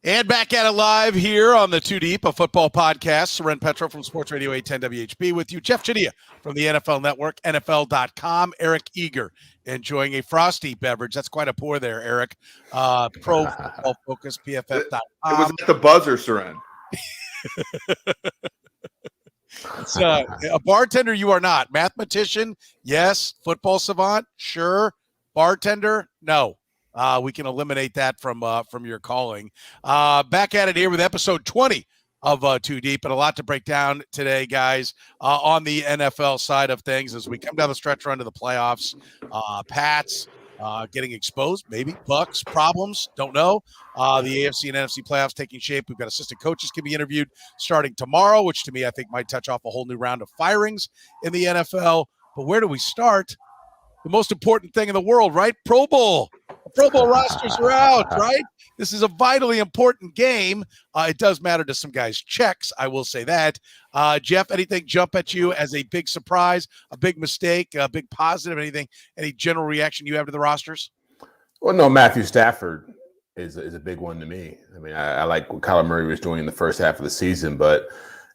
And back at it live here on the Too Deep, a football podcast. Soren Petro from Sports Radio 810 WHB with you. Jeff Chadiha from the NFL Network, NFL.com. Eric Eager enjoying a frosty beverage. That's quite a pour there, Eric. Pro Football Focus, PFF.com. It was at the buzzer, Soren. It's, a bartender, you are not. Mathematician, yes. Football savant, sure. Bartender, no. We can eliminate that from your calling. Back at it here with episode 20 of Too Deep, and a lot to break down today, guys, on the NFL side of things as we come down the stretch run to the playoffs. Pats getting exposed, maybe. Bucks, problems, don't know. The AFC and NFC playoffs taking shape. We've got assistant coaches can be interviewed starting tomorrow, which to me I think might touch off a whole new round of firings in the NFL. But where do we start? The most important thing in the world, right? Pro Bowl. Pro Bowl rosters are out, right? This is a vitally important game. It does matter to some guys' checks, I will say that. Jeff, anything jump at you as a big surprise, a big mistake, a big positive, anything, any general reaction you have to the rosters? Well, no, Matthew Stafford is a big one to me. I mean, I like what Kyler Murray was doing in the first half of the season, but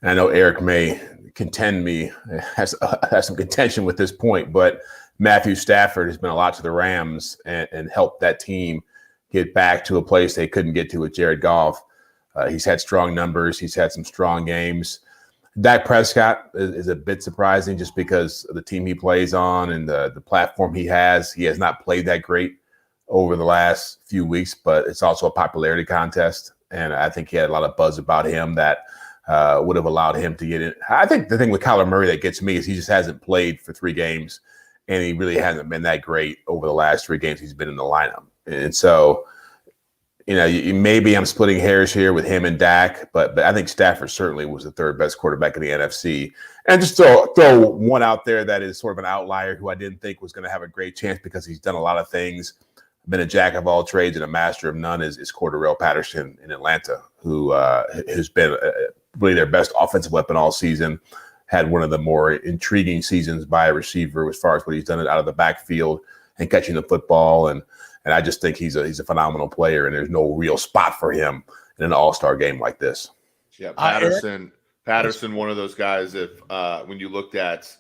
I know Eric may has some contention with this point, but Matthew Stafford has been a lot to the Rams and helped that team get back to a place they couldn't get to with Jared Goff. He's had strong numbers. He's had some strong games. Dak Prescott is a bit surprising just because of the team he plays on and the platform he has. He has not played that great over the last few weeks, but it's also a popularity contest. And I think he had a lot of buzz about him that would have allowed him to get in. I think the thing with Kyler Murray that gets me is he just hasn't played for 3 games. And he really hasn't been that great over the last 3 games he's been in the lineup. And so, maybe I'm splitting hairs here with him and Dak, but I think Stafford certainly was the 3rd best quarterback in the NFC. And just throw one out there that is sort of an outlier who I didn't think was going to have a great chance because he's done a lot of things, been a jack of all trades and a master of none is Cordarrelle Patterson in Atlanta, who has been really their best offensive weapon all season. Had one of the more intriguing seasons by a receiver as far as what he's done out of the backfield and catching the football. And I just think he's a phenomenal player, and there's no real spot for him in an all-star game like this. Yeah, Patterson, one of those guys, if when you looked at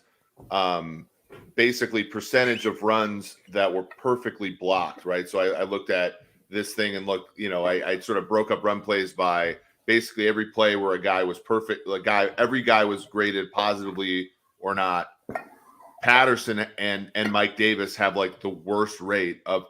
basically percentage of runs that were perfectly blocked, right? So I looked at this thing and looked, I sort of broke up run plays by basically every play where a guy was perfect, every guy was graded positively or not. Patterson and Mike Davis have like the worst rate of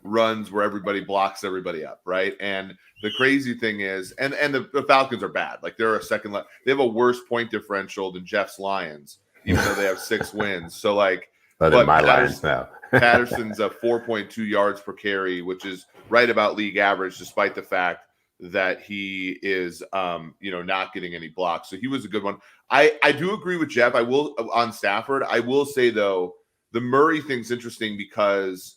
runs where everybody blocks everybody up, right? And the crazy thing is, and the Falcons are bad. Like they're a second left. They have a worse point differential than Jeff's Lions, even though they have 6 wins. So like, but my Lions now. Patterson's a 4.2 yards per carry, which is right about league average, despite the fact that he is, not getting any blocks. So he was a good one. I do agree with Jeff. On Stafford. I will say though, the Murray thing's interesting because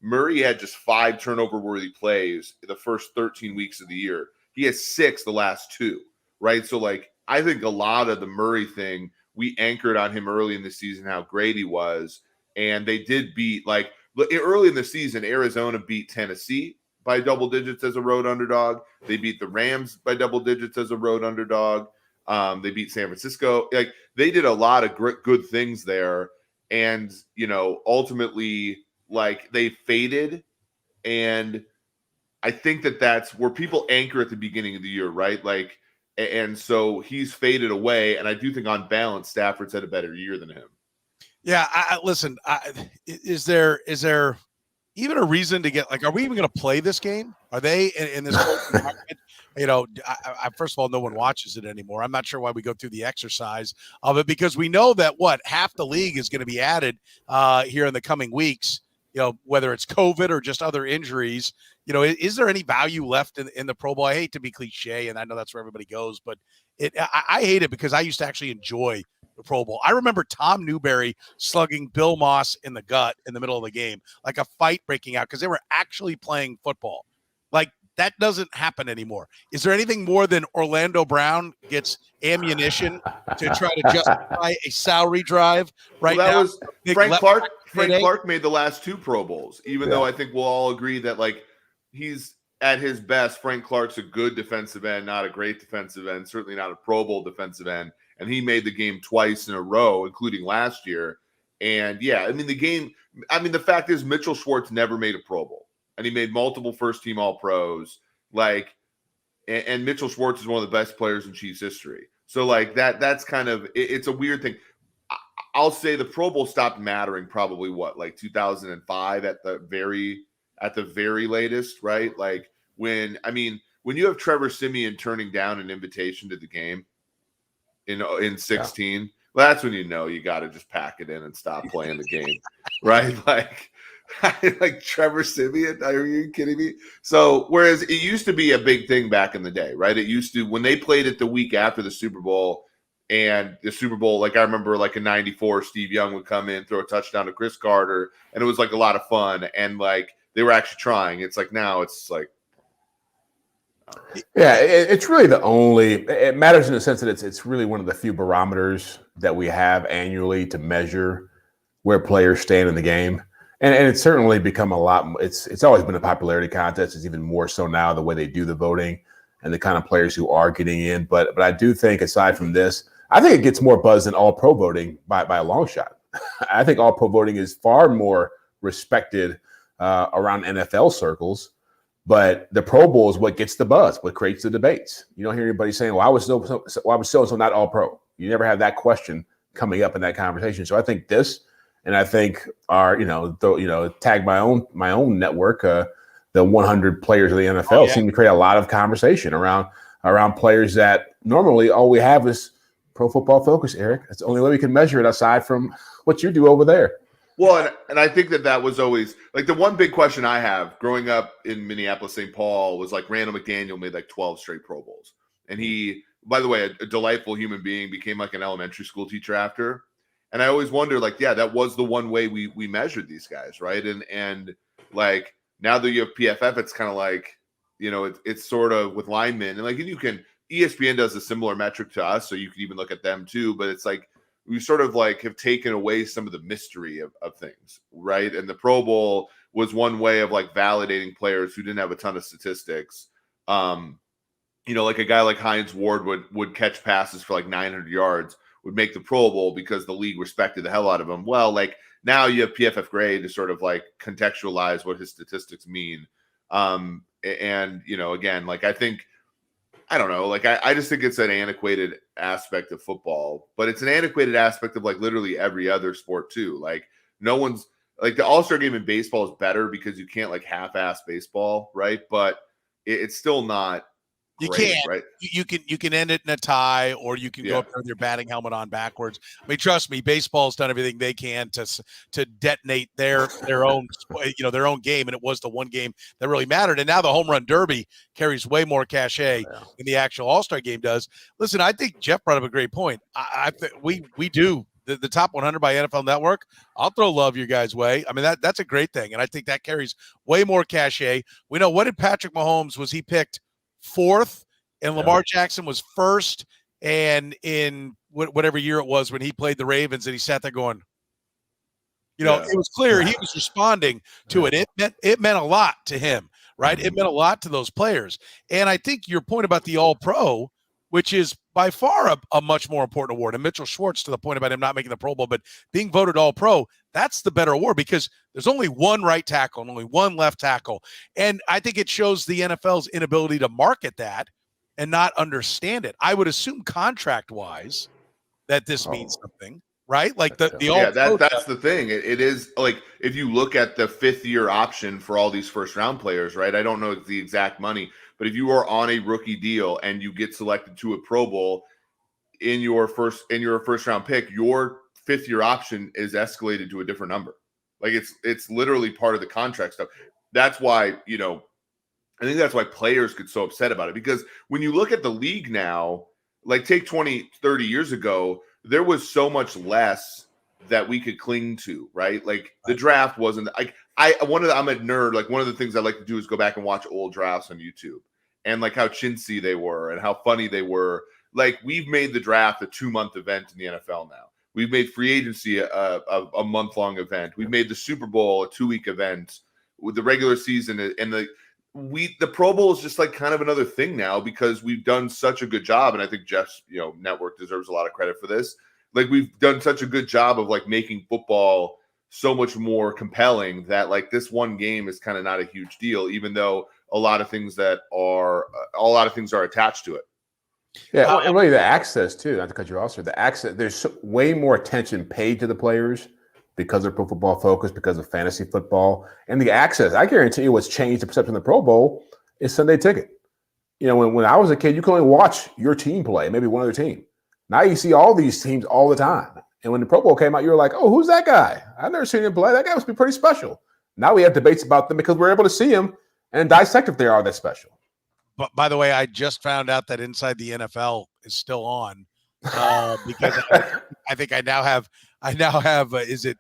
Murray had just 5 turnover-worthy plays in the first 13 weeks of the year. He has 6 the last 2, right? So like, I think a lot of the Murray thing, we anchored on him early in the season, how great he was. And they did beat, like early in the season, Arizona beat Tennessee by double digits as a road underdog. They beat the Rams by double digits as a road underdog. They beat San Francisco. Like they did a lot of good things there. And, ultimately like they faded. And I think that's where people anchor at the beginning of the year, right? Like, and so he's faded away. And I do think on balance, Stafford's had a better year than him. Yeah. Listen, is there even a reason to get, are we even going to play this game? Are they in this environment? I first of all, no one watches it anymore. I'm not sure why we go through the exercise of it because we know that half the league is going to be added here in the coming weeks, whether it's COVID or just other injuries. Is there any value left in the Pro Bowl? I hate to be cliche, and I know that's where everybody goes, but I hate it because I used to actually enjoy the Pro Bowl. I remember Tom Newberry slugging Bill Moss in the gut in the middle of the game, like a fight breaking out because they were actually playing football. Like that doesn't happen anymore. Is there anything more than Orlando Brown gets ammunition to try to justify a salary drive right now? That was Frank Clark. Frank Clark made the last 2 Pro Bowls, even though I think we'll all agree that like he's at his best, Frank Clark's a good defensive end, not a great defensive end, certainly not a Pro Bowl defensive end. And he made the game twice in a row, including last year. And yeah, I mean, the fact is Mitchell Schwartz never made a Pro Bowl, and he made multiple first-team All-Pros. And Mitchell Schwartz is one of the best players in Chiefs history. So that's kind of, it's a weird thing. I'll say the Pro Bowl stopped mattering probably 2005 at the very latest, right? When you have Trevor Siemian turning down an invitation to the game in 16, yeah. Well, that's when you know you got to just pack it in and stop playing the game, right? Like Trevor Siemian, are you kidding me? So whereas it used to be a big thing back in the day, right? It used to, when they played it the week after the Super Bowl, and the Super Bowl, I remember in '94, Steve Young would come in, throw a touchdown to Chris Carter, and it was a lot of fun, and they were actually trying. It's now it's yeah, it's really it matters in the sense that it's really one of the few barometers that we have annually to measure where players stand in the game. And it's certainly become a lot. It's always been a popularity contest. It's even more so now, the way they do the voting and the kind of players who are getting in. But I do think, aside from this, I think it gets more buzz than All-Pro voting by a long shot. I think All-Pro voting is far more respected around NFL circles. But the Pro Bowl is what gets the buzz, what creates the debates. You don't hear anybody saying, "Well, why was so-and-so not All-Pro?" You never have that question coming up in that conversation. So I think this. And I think tag my own network, the 100 players of the NFL seem to create a lot of conversation around players that normally all we have is Pro Football Focus, Eric. That's the only way we can measure it aside from what you do over there. Well, and I think that was always the one big question I have growing up in Minneapolis, St. Paul was Randall McDaniel made 12 straight Pro Bowls. And he, by the way, a delightful human being, became an elementary school teacher after. And I always wonder, that was the one way we measured these guys, right? And now that you have PFF, it's kind of it's sort of with linemen, and you can, ESPN does a similar metric to us, so you can even look at them too. But it's we sort of have taken away some of the mystery of things, right? And the Pro Bowl was one way of validating players who didn't have a ton of statistics. A guy like Hines Ward would catch passes for 900 yards. Would make the Pro Bowl because the league respected the hell out of him. Well, now you have PFF grade to sort of contextualize what his statistics mean. Again, I think, I don't know, I just think it's an antiquated aspect of football, but it's an antiquated aspect of literally every other sport too. No one's the All-Star game in baseball is better because you can't half-ass baseball, right? But it's still not. You great, can't. Right? You can end it in a tie, or you can go up there with your batting helmet on backwards. I mean, trust me, baseball's done everything they can to detonate their own their own game, and it was the one game that really mattered. And now the home run derby carries way more cachet than the actual All-Star game does. Listen, I think Jeff brought up a great point. I think we do the top 100 by NFL Network. I'll throw love your guys' way. I mean, that's a great thing, and I think that carries way more cachet. We know, what did Patrick Mahomes, was he picked 4th, and Lamar Jackson was 1st, and in whatever year it was when he played the Ravens, and he sat there going, it was clear he was responding to it. It meant a lot to him, right? It meant a lot to those players. And I think your point about the All-Pro, which is by far a much more important award, and Mitchell Schwartz, to the point about him not making the Pro Bowl, but being voted All-Pro, that's the better award because there's only one right tackle and only one left tackle. And I think it shows the NFL's inability to market that and not understand it. I would assume contract-wise that this means something, right? That's the thing. It is if you look at the 5th-year option for all these first-round players, right? I don't know the exact money, but if you are on a rookie deal and you get selected to a Pro Bowl in your first-round pick, your 5th-year option is escalated to a different number. It's literally part of the contract stuff. That's why, I think that's why players get so upset about it, because when you look at the league now, take 20, 30 years ago, there was so much less that we could cling to, right? The draft wasn't I'm a nerd. One of the things I like to do is go back and watch old drafts on YouTube and how chintzy they were and how funny they were. We've made the draft a 2-month event in the NFL now. We've made free agency a month-long event. We've made the Super Bowl a 2-week event with the regular season. And the Pro Bowl is just like kind of another thing now because we've done such a good job, and I think Jeff's network deserves a lot of credit for this. Like we've done such a good job of like making football so much more compelling that like this one game is kind of not a huge deal, even though a lot of things are attached to it. Yeah, and really the access too. Not to cut you off, sir. The access. There's way more attention paid to the players because of Pro Football Focus, because of fantasy football, and the access. I guarantee you, what's changed the perception of the Pro Bowl is Sunday Ticket. When I was a kid, you could only watch your team play, maybe one other team. Now you see all these teams all the time. And when the Pro Bowl came out, you were like, oh, who's that guy? I've never seen him play. That guy must be pretty special. Now we have debates about them because we're able to see them and dissect if they are that special. But by the way, I just found out that Inside the NFL is still on because I think I now have is it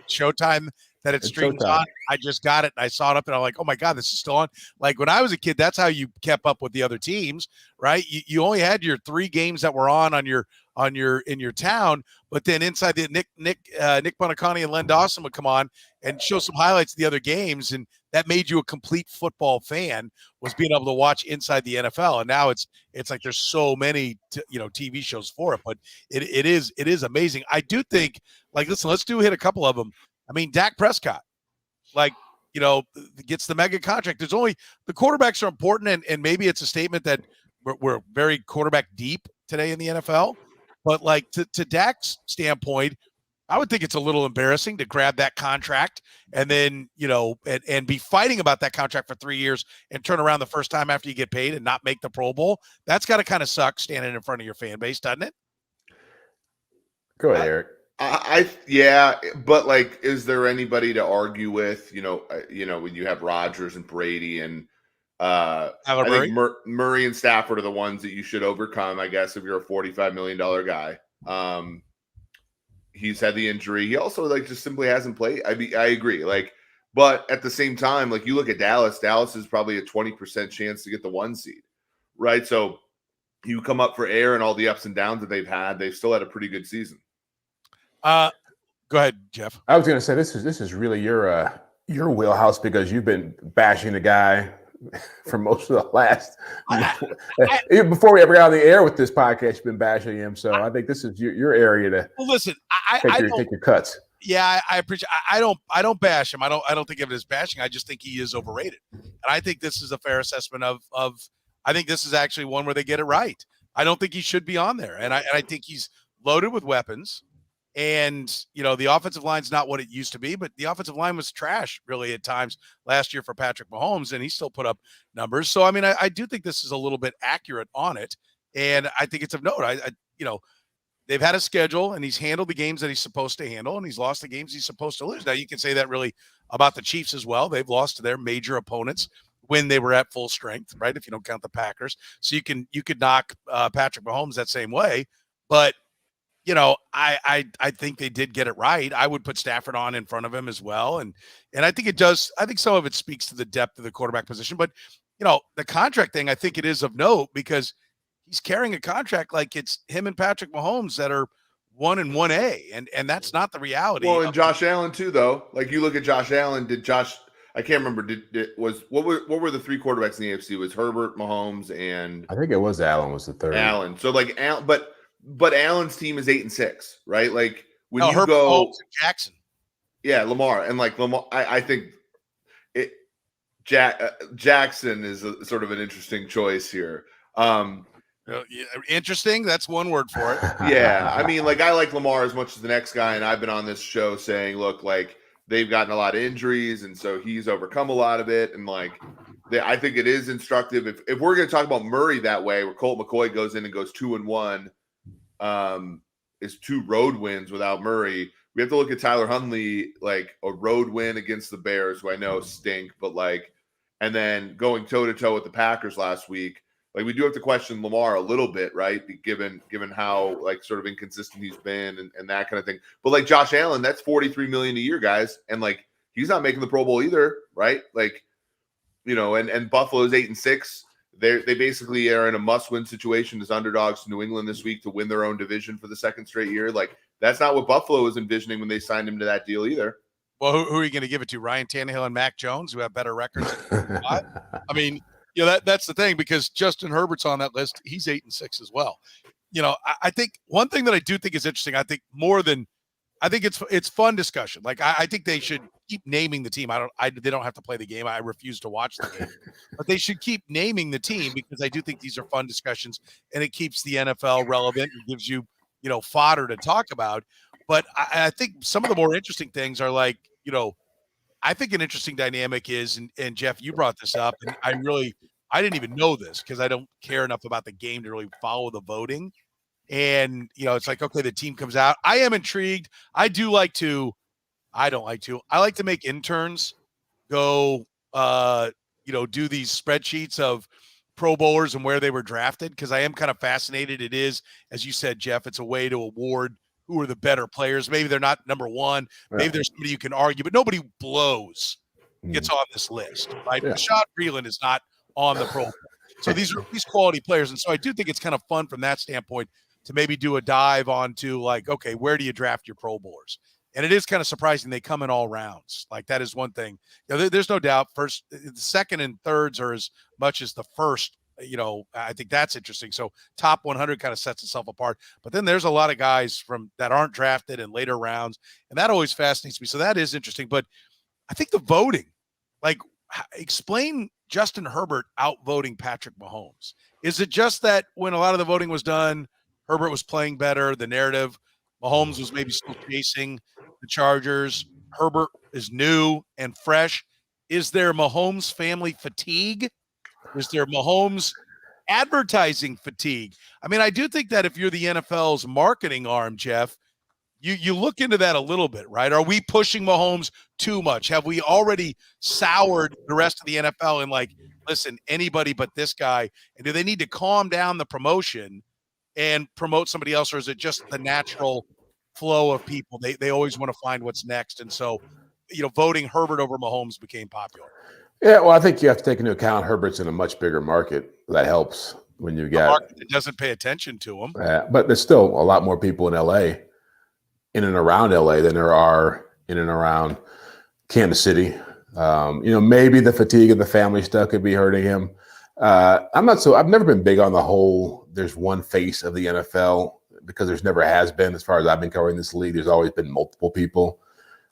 Showtime that it streams on? I just got it and I saw it up and I'm like, oh my God, this is still on. Like when I was a kid, that's how you kept up with the other teams, right? You only had your 3 games that were on in your town, but then inside the Nick Buoniconti and Len Dawson would come on and show some highlights of the other games, and that made you a complete football fan, was being able to watch Inside the NFL. And now it's like there's so many TV shows for it, but it is amazing. I do think, like, listen, let's hit a couple of them. I mean, Dak Prescott, gets the mega contract. There's only the quarterbacks are important, and maybe it's a statement that we're very quarterback deep today in the NFL. But like to Dak's standpoint, I would think it's a little embarrassing to grab that contract and then, and be fighting about that contract for 3 years and turn around the first time after you get paid and not make the Pro Bowl. That's got to kind of suck standing in front of your fan base, doesn't it? Go ahead, Eric. Yeah, but like, is there anybody to argue with? When you have Rodgers and Brady and I think Murray and Stafford are the ones that you should overcome, I guess, if you're a $45 million guy. He's had the injury. He also just simply hasn't played. I agree. But at the same time, you look at Dallas. Dallas is probably a 20% chance to get the 1 seed, right? So you come up for air and all the ups and downs that they've had. They've still had a pretty good season. Go ahead, Jeff. I was going to say this is really your wheelhouse because you've been bashing the guy for most of the last even before we ever got on the air with this podcast. You've been bashing him, so I think this is your area to listen. Take your cuts. Yeah, I appreciate. I don't bash him. I don't think of it as bashing. I just think he is overrated, and I think this is a fair assessment of. I think this is actually one where they get it right. I don't think he should be on there, and I think he's loaded with weapons. And, the offensive line's not what it used to be, but the offensive line was trash really at times last year for Patrick Mahomes, and he still put up numbers. So, I mean, I do think this is a little bit accurate on it. And I think it's of note. They've had a schedule and he's handled the games that he's supposed to handle and he's lost the games he's supposed to lose. Now you can say that really about the Chiefs as well. They've lost to their major opponents when they were at full strength, right? If you don't count the Packers. So you could knock Patrick Mahomes that same way, but I think they did get it right. I would put Stafford on in front of him as well. And I think it does. I think some of it speaks to the depth of the quarterback position, but the contract thing, I think it is of note because he's carrying a contract like it's him and Patrick Mahomes that are 1 and 1A. And that's not the reality. Well, and Josh Allen too, though. Like you look at Josh Allen, I can't remember. What were the 3 quarterbacks in the AFC? It was Herbert, Mahomes, and I think it was Allen was the third. Allen. So but Allen's team is 8-6, right? Like when you Herbert, go Mahomes, and Jackson. Yeah, Lamar. And Lamar, I think Jackson is sort of an interesting choice here. Interesting. That's one word for it. Yeah. I mean, I like Lamar as much as the next guy. And I've been on this show saying, look, they've gotten a lot of injuries. And so he's overcome a lot of it. And I think it is instructive. If we're going to talk about Murray that way, where Colt McCoy goes in and goes 2-1, is 2 road wins without Murray. We have to look at Tyler Huntley, a road win against the Bears, who I know stink, but and then going toe to toe with the Packers last week. We do have to question Lamar a little bit, right? Given how sort of inconsistent he's been and that kind of thing. But Josh Allen, that's $43 million a year, guys, and he's not making the Pro Bowl either, right? And Buffalo's 8-6. They basically are in a must-win situation as underdogs to New England this week to win their own division for the second straight year. That's not what Buffalo was envisioning when they signed him to that deal either. Well, who are you going to give it to? Ryan Tannehill and Mac Jones, who have better records? I mean, that's the thing, because Justin Herbert's on that list. He's 8-6 as well. I think one thing that I do think is interesting. I think it's fun discussion. Like I think they should keep naming the team. They don't have to play the game. I refuse to watch the game, but they should keep naming the team, because I do think these are fun discussions, and it keeps the NFL relevant and gives you, fodder to talk about. But I think some of the more interesting things are like, I think an interesting dynamic is, and Jeff, you brought this up, and I didn't even know this because I don't care enough about the game to really follow the voting. And, it's like, okay, the team comes out. I am intrigued. I like to make interns go, do these spreadsheets of Pro Bowlers and where they were drafted, because I am kind of fascinated. It is, as you said, Jeff, it's a way to award who are the better players. Maybe they're not number one. Maybe there's somebody you can argue, but nobody blows gets on this list, right? Yeah. Rashad Breeland is not on the Pro Bowl. So these are quality players. And so I do think it's kind of fun from that standpoint to maybe do a dive onto, like, okay, where do you draft your Pro Bowlers? And it is kind of surprising they come in all rounds. Like, that is one thing. There's no doubt the second and thirds are as much as the first. I think that's interesting. So top 100 kind of sets itself apart. But then there's a lot of guys that aren't drafted in later rounds, and that always fascinates me. So that is interesting. But I think the voting, like, explain Justin Herbert outvoting Patrick Mahomes. Is it just that when a lot of the voting was done, Herbert was playing better, the narrative, Mahomes was maybe still chasing the Chargers, Herbert is new and fresh? Is there Mahomes family fatigue? Is there Mahomes advertising fatigue? I mean, I do think that if you're the NFL's marketing arm, Jeff, you look into that a little bit, right? Are we pushing Mahomes too much? Have we already soured the rest of the NFL and, like, listen, anybody but this guy? And do they need to calm down the promotion and promote somebody else, or is it just the natural flow of people? They always want to find what's next. And so, voting Herbert over Mahomes became popular. Yeah, well, I think you have to take into account Herbert's in a much bigger market. That helps when you got a market that doesn't pay attention to him. But there's still a lot more people in LA, in and around LA, than there are in and around Kansas City. Maybe the fatigue of the family stuff could be hurting him. I've never been big on the whole there's one face of the NFL, because there's never has been. As far as I've been covering this league, there's always been multiple people.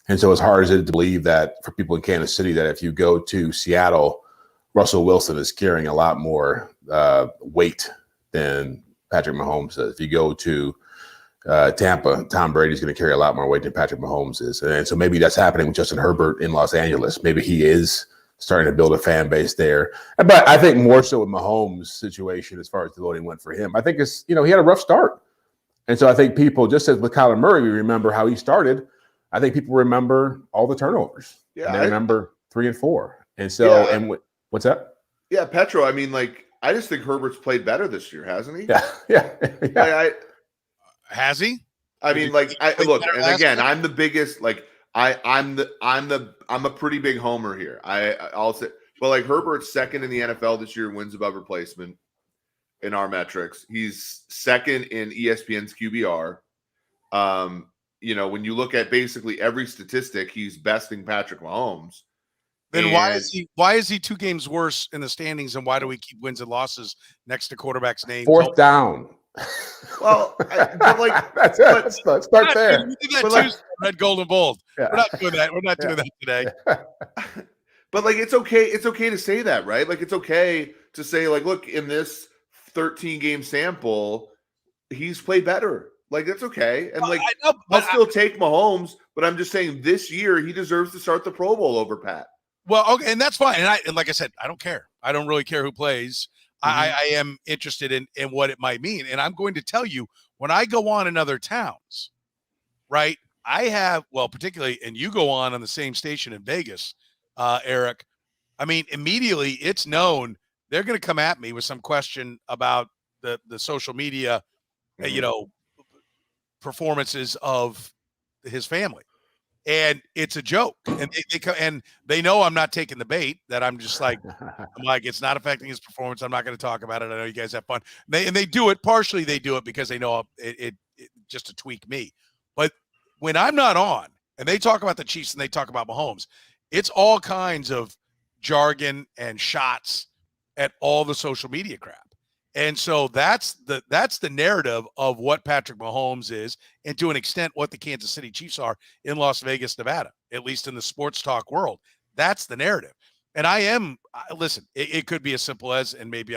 And so as hard as it is to believe that for people in Kansas City, that if you go to Seattle, Russell Wilson is carrying a lot more weight than Patrick Mahomes does. If you go to Tampa, Tom Brady's going to carry a lot more weight than Patrick Mahomes is. And so maybe that's happening with Justin Herbert in Los Angeles. Maybe he is starting to build a fan base there. But I think more so with Mahomes' situation, as far as the voting went for him, I think it's, he had a rough start. And so I think people, just as with Kyler Murray, we remember how he started. I think people remember all the turnovers. Yeah, and they remember 3 and 4. And so, what's that? Yeah, Petro. I mean, like, I just think Herbert's played better this year, hasn't he? Yeah. Has he? I mean, like, look, and again, I'm the biggest, like, I'm a pretty big homer here. I'll say, but like, Herbert's second in the NFL this year, wins above replacement in our metrics. He's second in ESPN's QBR. When you look at basically every statistic, he's besting Patrick Mahomes. Then why is he 2 games worse in the standings, and why do we keep wins and losses next to quarterback's name? Fourth down. Well, but like, that's it. Let's start there. We did that Tuesday, red, gold, and bold. Yeah. We're not doing that. We're not doing that today. But like, it's okay. It's okay to say that, right? Like, it's okay to say, like, look, in this 13-game sample, he's played better. Like, that's okay. And like, I'll still take Mahomes, but I'm just saying this year he deserves to start the Pro Bowl over Pat. Well, okay, and that's fine. And like I said, I don't care. I don't really care who plays. I am interested in what it might mean. And I'm going to tell you, when I go on in other towns, right, I have, well, particularly, and you go on the same station in Vegas, Eric, I mean, immediately it's known they're going to come at me with some question about the social media, performances of his family. And it's a joke, and they know I'm not taking the bait. That I'm just like, it's not affecting his performance. I'm not going to talk about it. I know you guys have fun. They do it partially. They do it because they know it just to tweak me. But when I'm not on, and they talk about the Chiefs and they talk about Mahomes, it's all kinds of jargon and shots at all the social media crap. And so that's the narrative of what Patrick Mahomes is, and to an extent what the Kansas City Chiefs are in Las Vegas, Nevada, at least in the sports talk world. That's the narrative. And listen, it could be as simple as, and maybe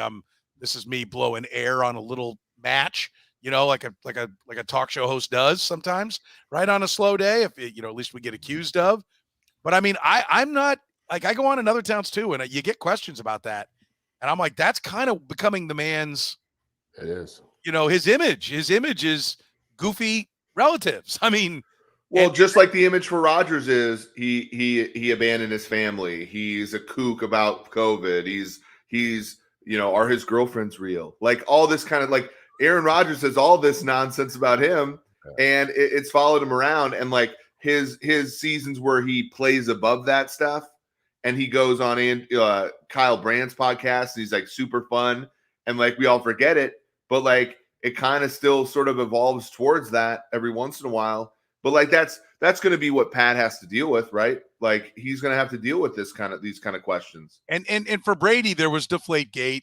this is me blowing air on a little match, like a talk show host does sometimes, right, on a slow day, if at least we get accused of. But I mean, I'm not, like, I go on in other towns too, and you get questions about that. And I'm like, that's kind of becoming the man's, it is, his image. His image is goofy relatives. I mean, well, just like the image for Rodgers is he abandoned his family. He's a kook about COVID. He's are his girlfriends real? Like, all this kind of, like, Aaron Rodgers says all this nonsense about him, and it's followed him around. And like his seasons where he plays above that stuff, and he goes on Kyle Brandt's podcast, and he's like super fun, and like we all forget it, but like it kind of still sort of evolves towards that every once in a while. But like that's going to be what Pat has to deal with, right? Like, he's going to have to deal with these kind of questions. And for Brady, there was Deflategate,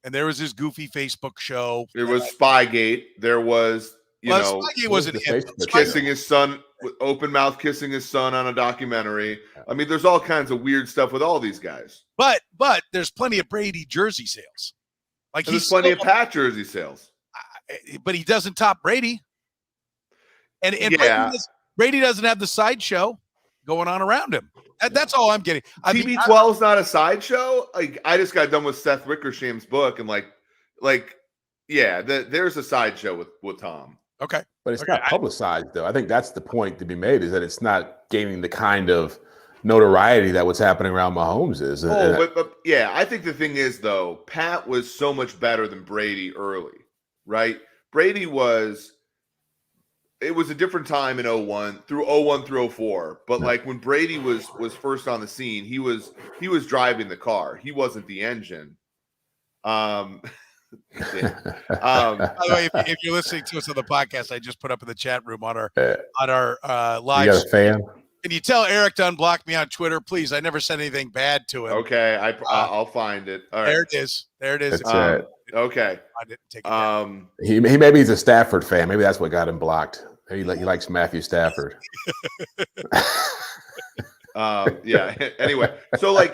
and there was his goofy Facebook show. There was Spygate. There was Spygate wasn't kissing his son, open mouth kissing his son on a documentary. I mean, there's all kinds of weird stuff with all these guys. But there's plenty of Brady jersey sales. Like, there's plenty of Pat jersey sales. But he doesn't top Brady. And yeah. Brady doesn't have the sideshow going on around him. That's all I'm getting. TB12 is not a sideshow. Like, I just got done with Seth Wickersham's book, and there's a sideshow with Tom. Okay, but it's not publicized, though. I think that's the point to be made, is that it's not gaining the kind of notoriety that what's happening around Mahomes is. But I think the thing is, though, Pat was so much better than Brady early, right? Brady was. It was a different time in 01 through 04. But like when Brady was first on the scene, he was driving the car. He wasn't the engine. By the way, if you're listening to us on the podcast, I just put up in the chat room on our live. You got a fan? Can you tell Eric to unblock me on Twitter, please? I never said anything bad to him. Okay, I'll find it. All right. There it is. That's it. Okay. I didn't take it he maybe he's a Stafford fan. Maybe that's what got him blocked. He likes Matthew Stafford. Anyway, so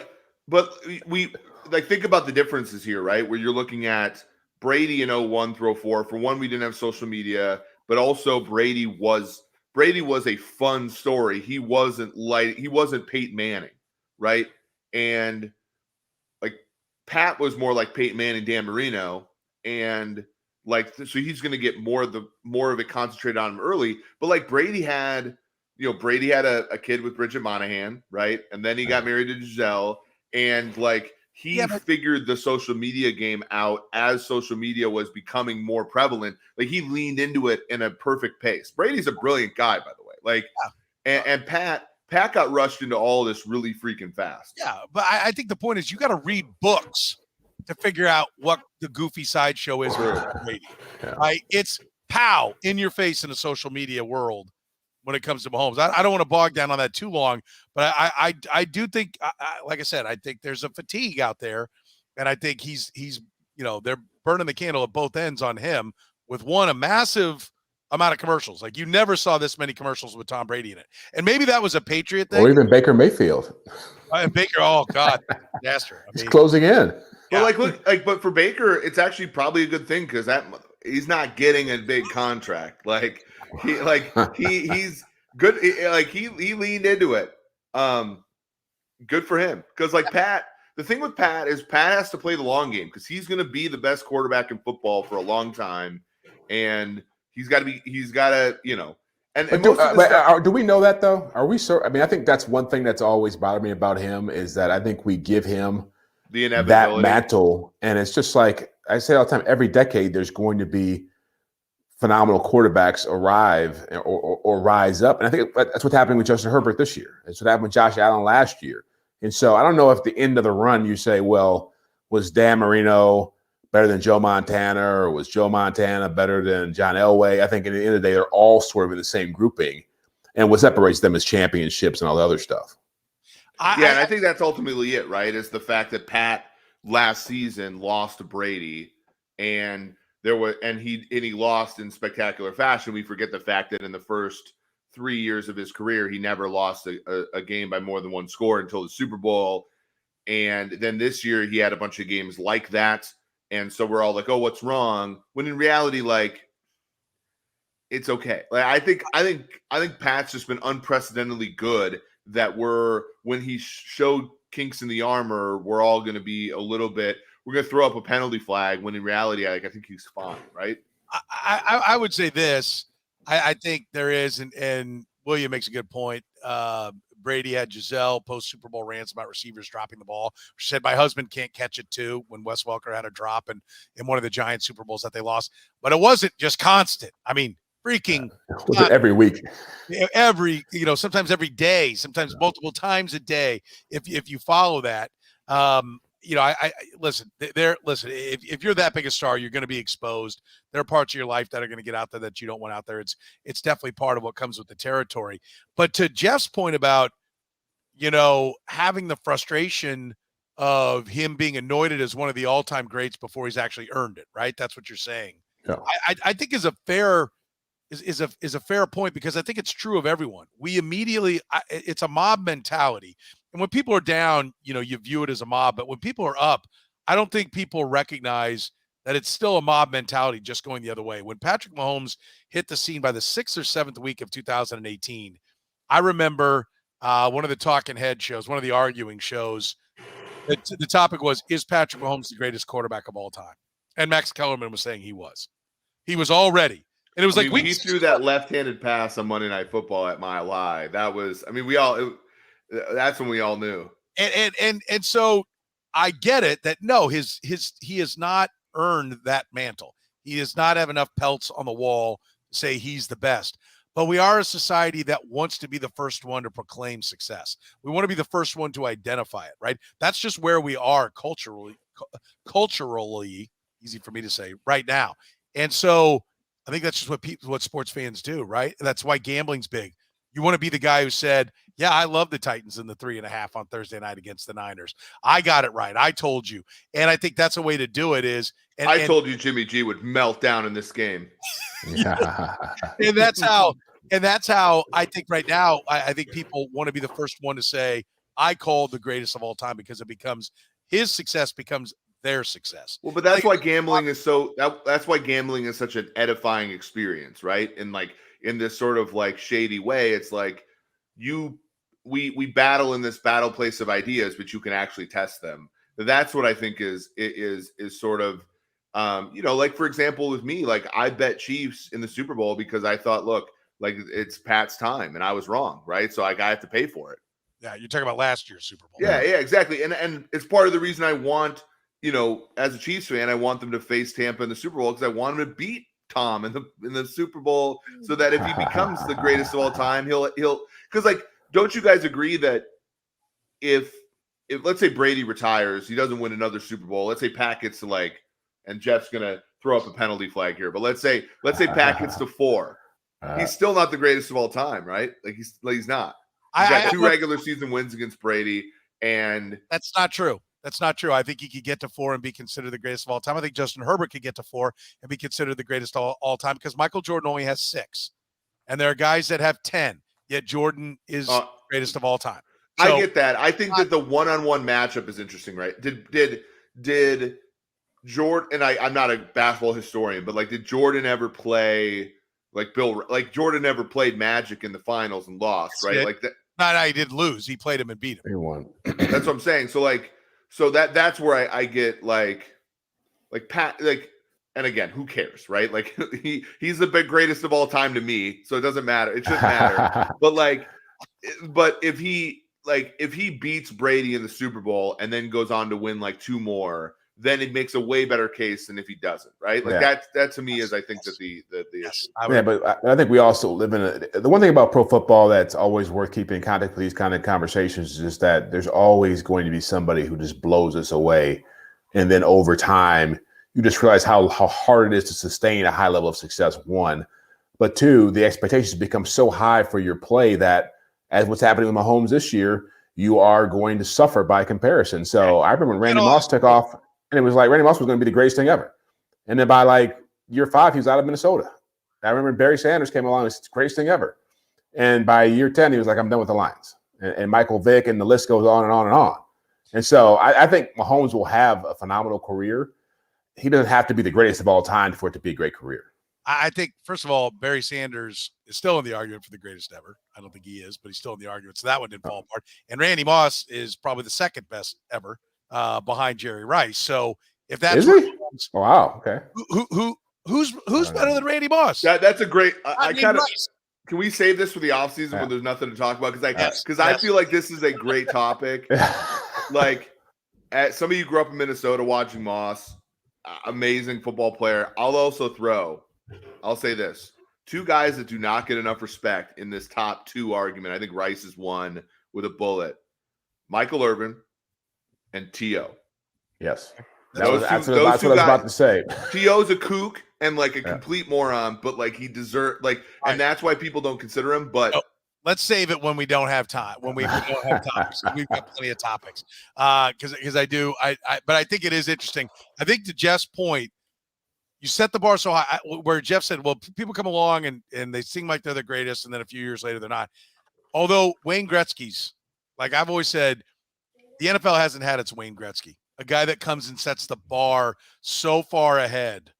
but we think about the differences here, right? Where you're looking at Brady in 01 through 04. For one, we didn't have social media, but also Brady was a fun story. He wasn't Peyton Manning, right? And like Pat was more like Peyton Manning, Dan Marino, and so he's going to get more of it concentrated on him early. But like Brady had a kid with Bridget Monahan, right? And then he got married to Giselle, and like he figured the social media game out as social media was becoming more prevalent. Like, he leaned into it in a perfect pace. Brady's a brilliant guy, by the way. And Pat got rushed into all this really freaking fast. Yeah, but I think the point is you got to read books to figure out what the goofy sideshow is for Brady. Yeah. Right? It's in your face in the social media world when it comes to Mahomes. I don't want to bog down on that too long, but I do think, like I said, I think there's a fatigue out there, and I think he's they're burning the candle at both ends on him with a massive amount of commercials. Like, you never saw this many commercials with Tom Brady in it, and maybe that was a Patriot thing, or even Baker Mayfield. Baker, oh God, disaster! He's closing in. Yeah. But but for Baker, it's actually probably a good thing, because he's not getting a big contract. He's good. He leaned into it. Good for him, because Pat. The thing with Pat is Pat has to play the long game, because he's going to be the best quarterback in football for a long time, and he's got to. And do we know that, though? Are we so? I mean, I think that's one thing that's always bothered me about him, is that I think we give him that mantle, and it's just like I say all the time, every decade there's going to be phenomenal quarterbacks arrive or rise up, and I think that's what's happening with Justin Herbert this year. It's what happened with Josh Allen last year. And so I don't know if the end of the run you say, well, was Dan Marino better than Joe Montana, or was Joe Montana better than John Elway? I think at the end of the day, they're all sort of in the same grouping. And what separates them is championships and all the other stuff. And I think that's ultimately it, right? Is the fact that Pat last season lost to Brady, and he lost in spectacular fashion. We forget the fact that in the first 3 years of his career, he never lost a game by more than one score until the Super Bowl. And then this year he had a bunch of games like that. And so we're all like, oh, what's wrong? When in reality, like, it's okay. Like, I think Pat's just been unprecedentedly good, that when he showed kinks in the armor, we're all going to be a little bit, we're going to throw up a penalty flag, when in reality, I think he's fine, right? I would say this. I think there is, and William makes a good point. Brady had Giselle post Super Bowl rants about receivers dropping the ball. She said, my husband can't catch it too, when Wes Welker had a drop in one of the Giants Super Bowls that they lost. But it wasn't just constant. I mean, freaking every week, sometimes every day, sometimes multiple times a day. If you follow that, I listen, if you're that big a star, you're going to be exposed. There are parts of your life that are going to get out there that you don't want out there. It's definitely part of what comes with the territory. But to Jeff's point about, having the frustration of him being anointed as one of the all-time greats before he's actually earned it, right? That's what you're saying. Yeah. I think is a fair point, because I think it's true of everyone. We immediately, it's a mob mentality. And when people are down, you view it as a mob. But when people are up, I don't think people recognize that it's still a mob mentality just going the other way. When Patrick Mahomes hit the scene by the 6th or 7th week of 2018, I remember one of the talking head shows, one of the arguing shows, the topic was, is Patrick Mahomes the greatest quarterback of all time? And Max Kellerman was saying he was. He was already. And it was like, he threw that left-handed pass on Monday Night Football at Mile High. That was, that's when we all knew. And so I get it that no, he has not earned that mantle. He does not have enough pelts on the wall to say he's the best. But we are a society that wants to be the first one to proclaim success. We want to be the first one to identify it, right? That's just where we are culturally, easy for me to say right now. And so I think that's just what sports fans do, right? That's why gambling's big. You want to be the guy who said, yeah, I love the Titans in the 3.5 on Thursday night against the Niners. I got it right. I told you. And I think that's a way to do it is. I told you Jimmy G would melt down in this game. and that's how I think right now, I think people want to be the first one to say, I call the greatest of all time, because his success becomes their success. Well, but that's why gambling is that's why gambling is such an edifying experience, right? And like in this sort of like shady way, it's like we battle in this battle place of ideas, but you can actually test them. That's what I think is sort of like, for example, with me, like I bet Chiefs in the Super Bowl because I thought, look, like it's Pat's time, and I was wrong, right? So like I have to pay for it. Yeah, you're talking about last year's Super Bowl. Yeah, exactly. And it's part of the reason I want, as a Chiefs fan, I want them to face Tampa in the Super Bowl, because I want him to beat Tom in the Super Bowl, so that if he becomes the greatest of all time, he'll because like, don't you guys agree that if let's say Brady retires, he doesn't win another Super Bowl, let's say Pat gets to and Jeff's gonna throw up a penalty flag here, but let's say Pat gets to 4, he's still not the greatest of all time, right? Like he's not. He's got 2 regular season wins against Brady, and that's not true. That's not true. I think he could get to 4 and be considered the greatest of all time. I think Justin Herbert could get to 4 and be considered the greatest of all time, because Michael Jordan only has 6. And there are guys that have 10, yet Jordan is the greatest of all time. So, I get that. I think that the one-on-one matchup is interesting, right? Did Jordan, and I'm not a basketball historian, but like, did Jordan ever play Jordan never played Magic in the finals and lost, right? Like that. No, he did lose. He played him and beat him. He won. That's what I'm saying. So that's where I get like Pat, like, and again, who cares, right? Like he's the greatest of all time to me, so it doesn't matter. It shouldn't matter. But if he beats Brady in the Super Bowl and then goes on to win like 2 more, then it makes a way better case than if he doesn't, right? Like that to me is, I think, that the issue. Yeah, but I think we also live in the one thing about pro football that's always worth keeping in contact with these kind of conversations is just that there's always going to be somebody who just blows us away. And then over time, you just realize how hard it is to sustain a high level of success, one. But two, the expectations become so high for your play that, as what's happening with Mahomes this year, you are going to suffer by comparison. So I remember when Randy Moss took off, and it was like Randy Moss was going to be the greatest thing ever. And then by like year 5, he was out of Minnesota. I remember Barry Sanders came along, it's the greatest thing ever. And by year 10, he was like, I'm done with the Lions. And Michael Vick, and the list goes on and on and on. And so I think Mahomes will have a phenomenal career. He doesn't have to be the greatest of all time for it to be a great career. I think, first of all, Barry Sanders is still in the argument for the greatest ever. I don't think he is, but he's still in the argument. So that one didn't fall apart. And Randy Moss is probably the second best ever behind Jerry Rice. So if that's wow, okay. Who's better than Randy Moss? That's a great. I kind of. Can we save this for the offseason when there's nothing to talk about? Because I feel like this is a great topic. Like, some of you grew up in Minnesota watching Moss, amazing football player. I'll say this: 2 guys that do not get enough respect in this top 2 argument. I think Rice is one with a bullet. Michael Irvin and T.O. Yes. That's what I was about to say. T.O.'s a kook and like a complete moron, but like he deserves and that's why people don't consider him. But let's save it when we don't have time. When we don't have topics, we've got plenty of topics. Because but I think it is interesting. I think to Jeff's point, you set the bar so high. Where Jeff said, "Well, people come along and they seem like they're the greatest, and then a few years later they're not." Although Wayne Gretzky's, like I've always said, the NFL hasn't had its Wayne Gretzky. A guy that comes and sets the bar so far ahead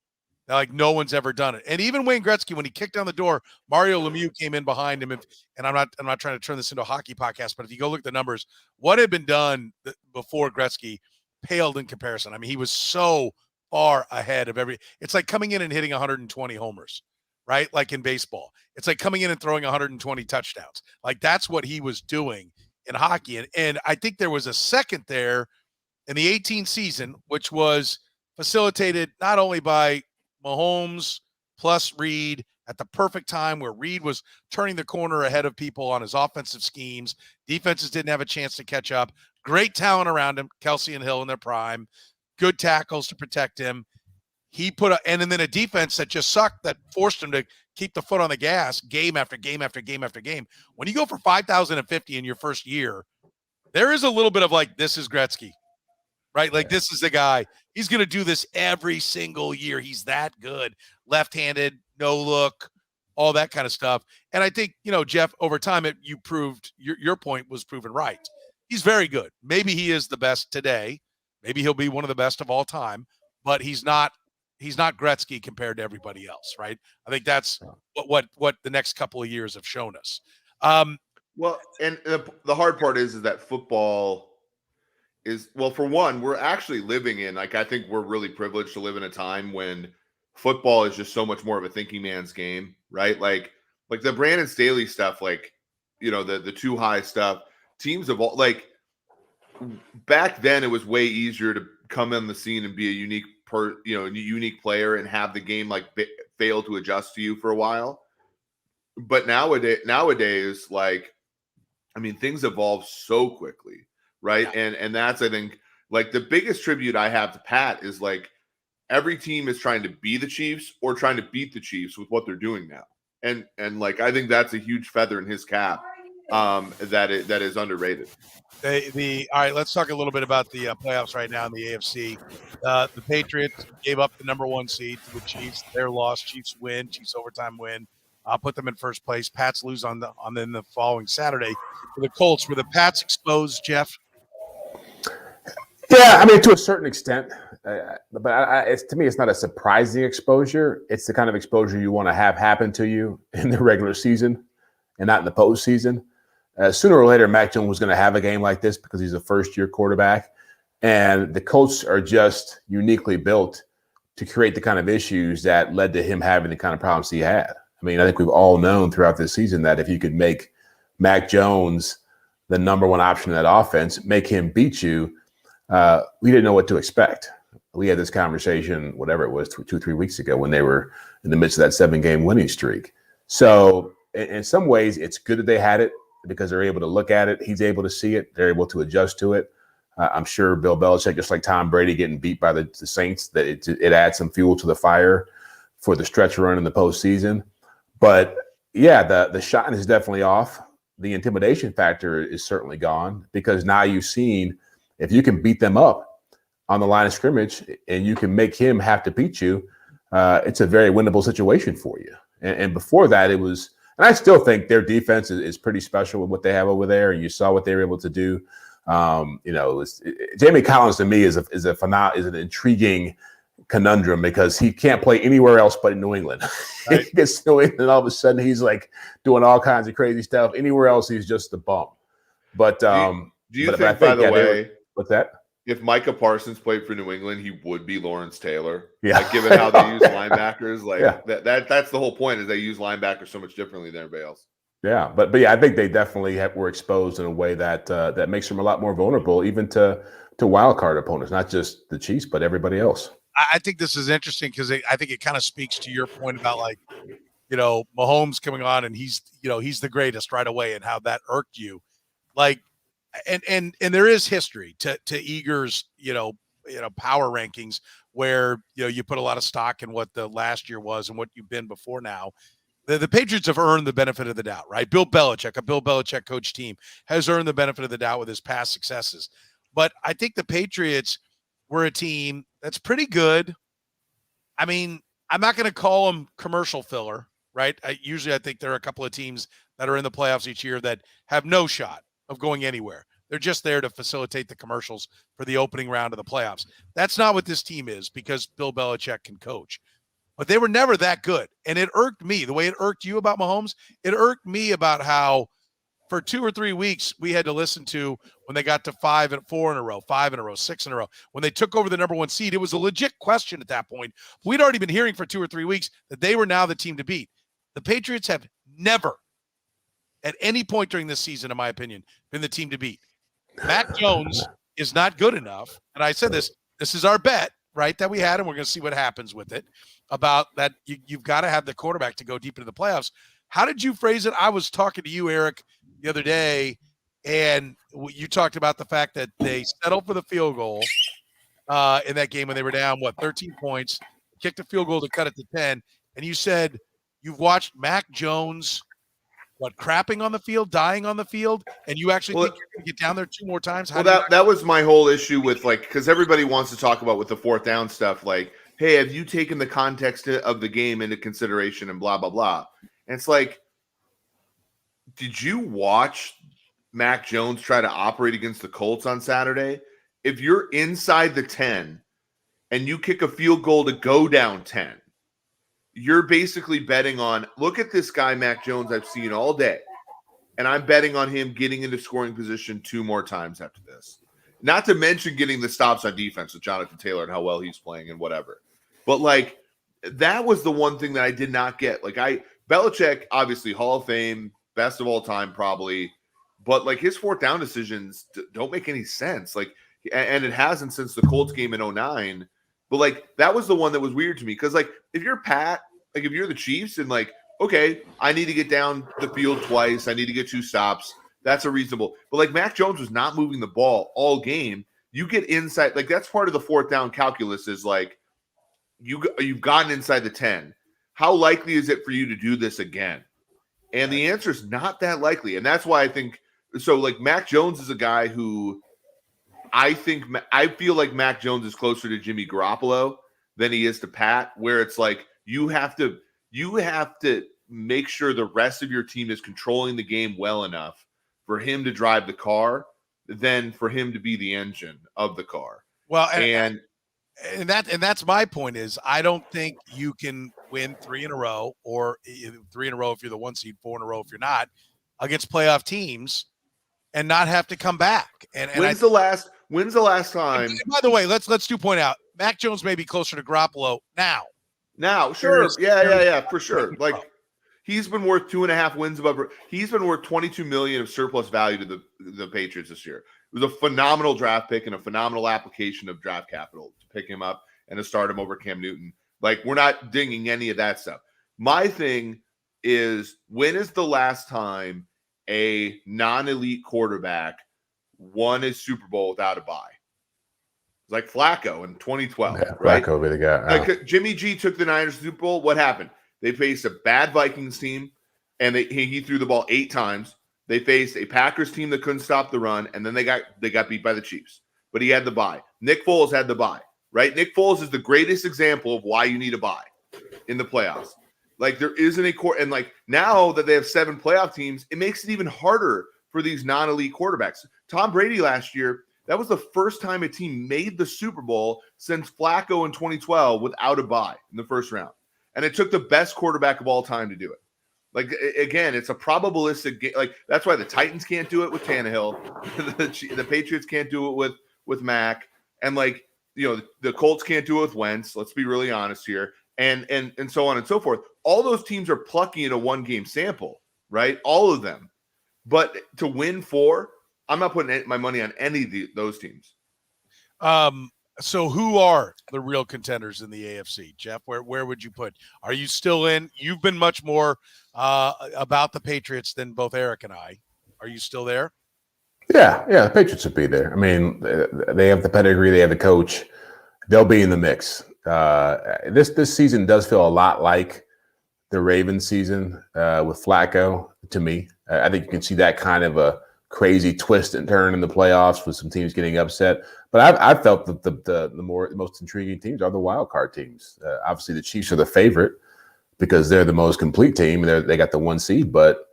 that like no one's ever done it. And even Wayne Gretzky, when he kicked down the door, Mario Lemieux came in behind him. And I'm not trying to turn this into a hockey podcast, but if you go look at the numbers, what had been done before Gretzky paled in comparison. I mean, he was so far ahead of it's like coming in and hitting 120 homers, right? Like in baseball. It's like coming in and throwing 120 touchdowns. Like that's what he was doing in hockey. And I think there was a second there in the 18 season, which was facilitated not only by Mahomes plus Reed at the perfect time where Reed was turning the corner ahead of people on his offensive schemes. Defenses didn't have a chance to catch up. Great talent around him, Kelsey and Hill in their prime. Good tackles to protect him. He and then a defense that just sucked, that forced him to keep the foot on the gas game after game after game after game. When you go for 5,050 in your first year, there is a little bit of like, this is Gretzky. Right? Like this is the guy. He's going to do this every single year. He's that good. Left-handed, no look, all that kind of stuff. And I think, Jeff, over time, you proved your point was proven right. He's very good. Maybe he is the best today. Maybe he'll be one of the best of all time, but he's not Gretzky compared to everybody else, right? I think that's what the next couple of years have shown us. Well, and the hard part is that football is, well, for one, we're actually living in, I think we're really privileged to live in a time when football is just so much more of a thinking man's game, right? Like the Brandon Staley stuff, the too high stuff, teams of all, back then it was way easier to come on the scene and be a unique player and have the game fail to adjust to you for a while. But nowadays, things evolve so quickly. Right. Yeah. And that's, I think, the biggest tribute I have to Pat is every team is trying to be the Chiefs or trying to beat the Chiefs with what they're doing now. And I think that's a huge feather in his cap that is underrated. All right, let's talk a little bit about the playoffs right now in the AFC. The Patriots gave up the number 1 seed to the Chiefs. Their loss, Chiefs win, Chiefs overtime win. Put them in first place. Pats lose on the following Saturday. For the Colts, were the Pats exposed, Jeff? Yeah, to a certain extent, but to me, it's not a surprising exposure. It's the kind of exposure you want to have happen to you in the regular season and not in the postseason. Sooner or later, Mac Jones was going to have a game like this because he's a first-year quarterback, and the Colts are just uniquely built to create the kind of issues that led to him having the kind of problems he had. I think we've all known throughout this season that if you could make Mac Jones the number 1 option in that offense, make him beat you, we didn't know what to expect. We had this conversation, whatever it was, 2-3 weeks ago when they were in the midst of that 7-game winning streak. So in some ways, it's good that they had it because they're able to look at it. He's able to see it. They're able to adjust to it. I'm sure Bill Belichick, just like Tom Brady getting beat by the Saints, that it adds some fuel to the fire for the stretch run in the postseason. But yeah, the shine is definitely off. The intimidation factor is certainly gone because now you've seen if you can beat them up on the line of scrimmage and you can make him have to beat you, it's a very winnable situation for you. And before that, it was, and I still think their defense is pretty special with what they have over there. And you saw what they were able to do. Jamie Collins to me is an intriguing conundrum because he can't play anywhere else but in New England. Right. He gets to New England and all of a sudden he's like doing all kinds of crazy stuff. Anywhere else, he's just a bum. But do you think, by the way, what's that? If Micah Parsons played for New England, he would be Lawrence Taylor. Yeah. Like, given how they use linebackers, that's the whole point is they use linebackers so much differently than everybody else. Yeah, but yeah, I think they definitely were exposed in a way that makes them a lot more vulnerable, even to wild card opponents, not just the Chiefs, but everybody else. I think this is interesting because I think it kind of speaks to your point about Mahomes coming on and he's the greatest right away and how that irked you. Like, and there is history to Eager's, power rankings where, you put a lot of stock in what the last year was and what you've been before now. The Patriots have earned the benefit of the doubt, right? Bill Belichick coach team has earned the benefit of the doubt with his past successes. But I think the Patriots were a team that's pretty good. I mean, I'm not going to call them commercial filler, right? I think there are a couple of teams that are in the playoffs each year that have no shot of going anywhere. They're just there to facilitate the commercials for the opening round of the playoffs. That's not what this team is because Bill Belichick can coach. But they were never that good. And it irked me the way it irked you about Mahomes. It irked me about how for 2 or 3 weeks we had to listen to when they got to 5 and 4 in a row, 5 in a row, 6 in a row. When they took over the number 1 seed, it was a legit question at that point. We'd already been hearing for 2 or 3 weeks that they were now the team to beat. The Patriots have never, at any point during this season, in my opinion, been the team to beat. Mac Jones is not good enough. And I said this is our bet, right, that we had, and we're going to see what happens with it, about that you've got to have the quarterback to go deep into the playoffs. How did you phrase it? I was talking to you, Eric, the other day, and you talked about the fact that they settled for the field goal in that game when they were down, 13 points, kicked a field goal to cut it to 10, and you said you've watched Mac Jones crapping on the field, dying on the field, and you actually think you're going to get down there 2 more times? That was my whole issue with, because everybody wants to talk about with the 4th down stuff, hey, have you taken the context of the game into consideration and blah, blah, blah. And it's like, did you watch Mac Jones try to operate against the Colts on Saturday? If you're inside the 10 and you kick a field goal to go down 10, you're basically betting on, look at this guy, Mac Jones, I've seen all day, and I'm betting on him getting into scoring position 2 more times after this. Not to mention getting the stops on defense with Jonathan Taylor and how well he's playing and whatever. But, that was the one thing that I did not get. Belichick, obviously, Hall of Fame, best of all time probably, but, his 4th down decisions don't make any sense. And it hasn't since the Colts game in 2009. But, that was the one that was weird to me because, if you're Pat, if you're the Chiefs and, okay, I need to get down the field twice, I need to get 2 stops, that's a reasonable. But, Mac Jones was not moving the ball all game. You get inside, that's part of the 4th down calculus is, you've gotten inside the 10. How likely is it for you to do this again? And the answer is not that likely. And that's why I think so. Mac Jones is a guy who I feel like Mac Jones is closer to Jimmy Garoppolo than he is to Pat, where it's you have to make sure the rest of your team is controlling the game well enough for him to drive the car than for him to be the engine of the car. Well, and that's my point is I don't think you can win 3 in a row or 3 in a row if you're the 1 seed, 4 in a row if you're not, against playoff teams and not have to come back. And when's the last time? And by the way, let's do point out Mac Jones may be closer to Garoppolo now. Sure. Yeah, for sure. He's been worth 2.5 wins above. He's been worth $22 million of surplus value to the Patriots this year. It was a phenomenal draft pick and a phenomenal application of draft capital to pick him up and to start him over Cam Newton. We're not dinging any of that stuff. My thing is, when is the last time a non-elite quarterback won a Super Bowl without a bye? It's like Flacco in 2012, right? Flacco be the guy. Jimmy G took the Niners Super Bowl. What happened? They faced a bad Vikings team, and he threw the ball 8 times. They faced a Packers team that couldn't stop the run, and then they got beat by the Chiefs. But he had the bye. Nick Foles had the bye, right? Nick Foles is the greatest example of why you need a bye in the playoffs. Like, there isn't a core, and like now that they have 7 playoff teams, it makes it even harder for these non-elite quarterbacks. Tom Brady last year, that was the first time a team made the Super Bowl since Flacco in 2012 without a bye in the first round. And it took the best quarterback of all time to do it. Like, again, it's a probabilistic game. Like, that's why the Titans can't do it with Tannehill. The Patriots can't do it with Mac. And, like, you know, the Colts can't do it with Wentz. Let's be really honest here. And so on and so forth. All those teams are plucking in a one-game sample, right? All of them. But to win 4, I'm not putting my money on any of those teams. So who are the real contenders in the AFC, Jeff? Where would you put? Are you still in? You've been much more about the Patriots than both Eric and I. Are you still there? Yeah, the Patriots would be there. I mean, they have the pedigree, they have the coach. They'll be in the mix. This season does feel a lot like the Ravens season with Flacco to me. I think you can see that kind of a crazy twist and turn in the playoffs with some teams getting upset. But I felt that the most intriguing teams are the wild card teams. Obviously, the Chiefs are the favorite because they're the most complete team. They got the 1 seed. But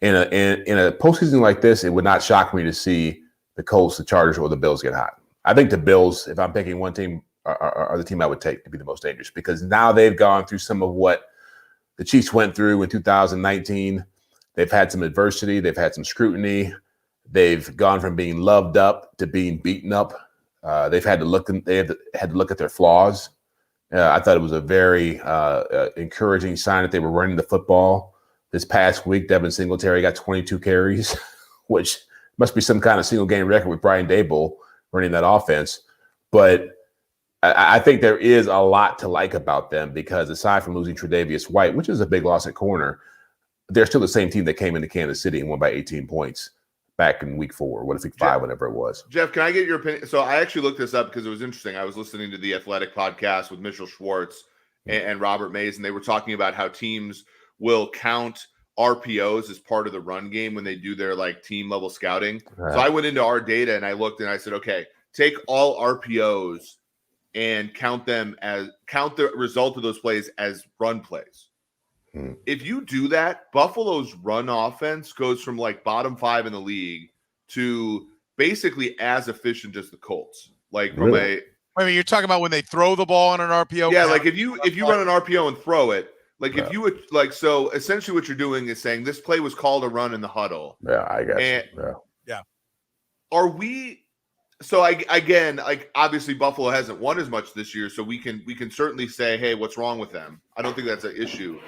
in a postseason like this, it would not shock me to see the Colts, the Chargers, or the Bills get hot. I think the Bills, if I'm picking one team, are the team I would take to be the most dangerous because now they've gone through some of what the Chiefs went through in 2019. They've had some adversity. They've had some scrutiny. They've gone from being loved up to being beaten up. They've had to look at their flaws. I thought it was a very encouraging sign that they were running the football. This past week, Devin Singletary got 22 carries, which must be some kind of single game record with Brian Daboll running that offense. But I think there is a lot to like about them because aside from losing Tre'Davious White, which is a big loss at corner, they're still the same team that came into Kansas City and won by 18 points back in week 4, week 5, whenever it was. Jeff, can I get your opinion? So I actually looked this up because it was interesting. I was listening to the Athletic podcast with Mitchell Schwartz and Robert Mays, and they were talking about how teams will count RPOs as part of the run game when they do their like team level scouting. Right. So I went into our data and I looked and I said, okay, take all RPOs and count the result of those plays as run plays. If you do that, Buffalo's run offense goes from like bottom 5 in the league to basically as efficient as the Colts. Like from I mean, you're talking about when they throw the ball on an RPO? Yeah, like if you run an RPO and throw it, like if you would like, so essentially what you're doing is saying this play was called a run in the huddle. Yeah, I guess. Yeah. Are we? So again, like obviously Buffalo hasn't won as much this year, so we can certainly say, hey, what's wrong with them? I don't think that's an issue.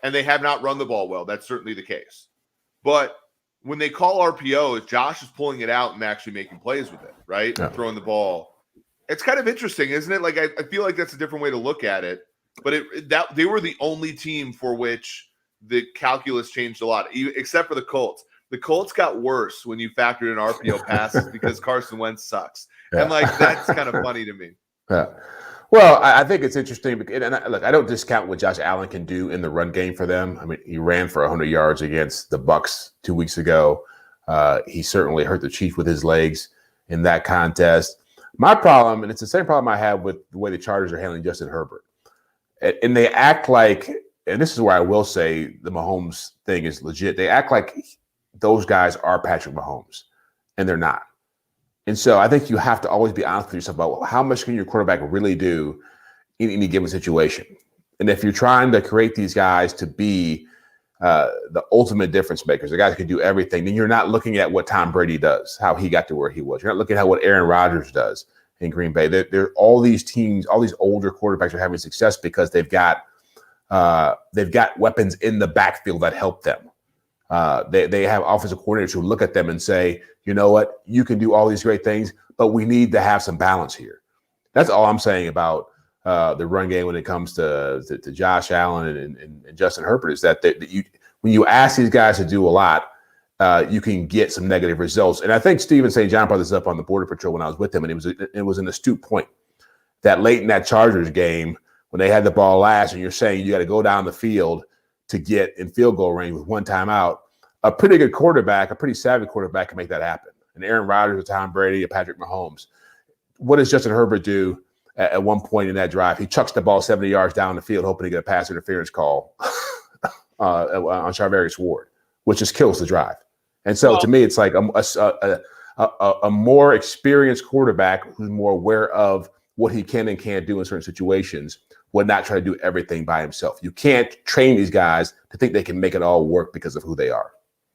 And they have not run the ball well. That's certainly the case. But when they call RPOs, Josh is pulling it out and actually making plays with it, right? Yeah. Throwing the ball. It's kind of interesting, isn't it? Like I feel like that's a different way to look at it. But that they were the only team for which the calculus changed a lot, except for the Colts. The Colts got worse when you factored in RPO passes because Carson Wentz sucks. Yeah. And like that's kind of funny to me. Yeah. Well, I think it's interesting. And look, I don't discount what Josh Allen can do in the run game for them. I mean, he ran for 100 yards against the Bucs 2 weeks ago. He certainly hurt the Chiefs with his legs in that contest. My problem, and it's the same problem I have with the way the Chargers are handling Justin Herbert. And they act like, and this is where I will say the Mahomes thing is legit. They act like those guys are Patrick Mahomes, and they're not. And so I think you have to always be honest with yourself about how much can your quarterback really do in any given situation. And if you're trying to create these guys to be the ultimate difference makers, the guys who can do everything, then you're not looking at what Tom Brady does, how he got to where he was. You're not looking at what Aaron Rodgers does in Green Bay. They're all these teams, all these older quarterbacks are having success because they've got weapons in the backfield that help them. They have offensive coordinators who look at them and say, you know what, you can do all these great things, but we need to have some balance here. That's all I'm saying about the run game when it comes to Josh Allen and Justin Herbert is that when you ask these guys to do a lot, you can get some negative results. And I think Steven St. John brought this up on the Border Patrol when I was with him, and it was an astute point that late in that Chargers game when they had the ball last, and you're saying you got to go down the field to get in field goal range with one timeout, a pretty good quarterback, a pretty savvy quarterback can make that happen. And Aaron Rodgers, Tom Brady, and Patrick Mahomes. What does Justin Herbert do at one point in that drive? He chucks the ball 70 yards down the field, hoping to get a pass interference call on Charvarius Ward, which just kills the drive. And so to me, it's like a more experienced quarterback who's more aware of what he can and can't do in certain situations would not try to do everything by himself. You can't train these guys to think they can make it all work because of who they are.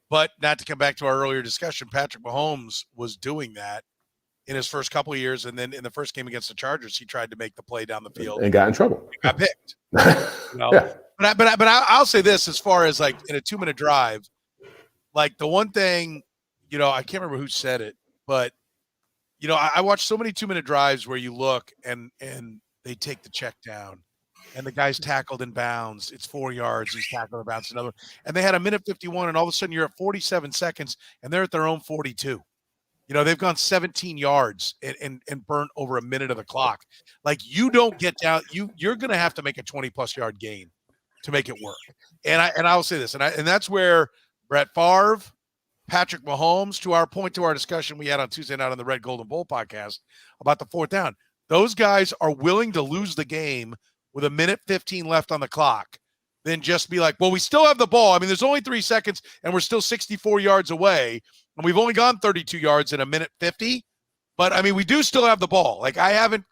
But not to come back to our earlier discussion, Patrick Mahomes was doing that in his first couple of years, and then in the first game against the Chargers, he tried to make the play down the field and got in trouble. Got picked. Yeah. But I'll say this as far as like in a 2-minute drive, like the one thing, I can't remember who said it, but I watched so many 2-minute drives where you look and they take the check down. And the guy's tackled in bounds. It's 4 yards. He's tackled in bounds. Another. And they had a minute 51, and all of a sudden you're at 47 seconds, and they're at their own 42. They've gone 17 yards and burnt over a minute of the clock. Like, you don't get down. You're going to have to make a 20-plus yard gain to make it work. And I'll say this, and that's where Brett Favre, Patrick Mahomes, to our discussion we had on Tuesday night on the Red Golden Bowl podcast about the fourth down, those guys are willing to lose the game with a minute 15 left on the clock, then just be like, well, we still have the ball. I mean, there's only 3 seconds and we're still 64 yards away. And we've only gone 32 yards in a minute 50. But I mean, we do still have the ball. Like, I haven't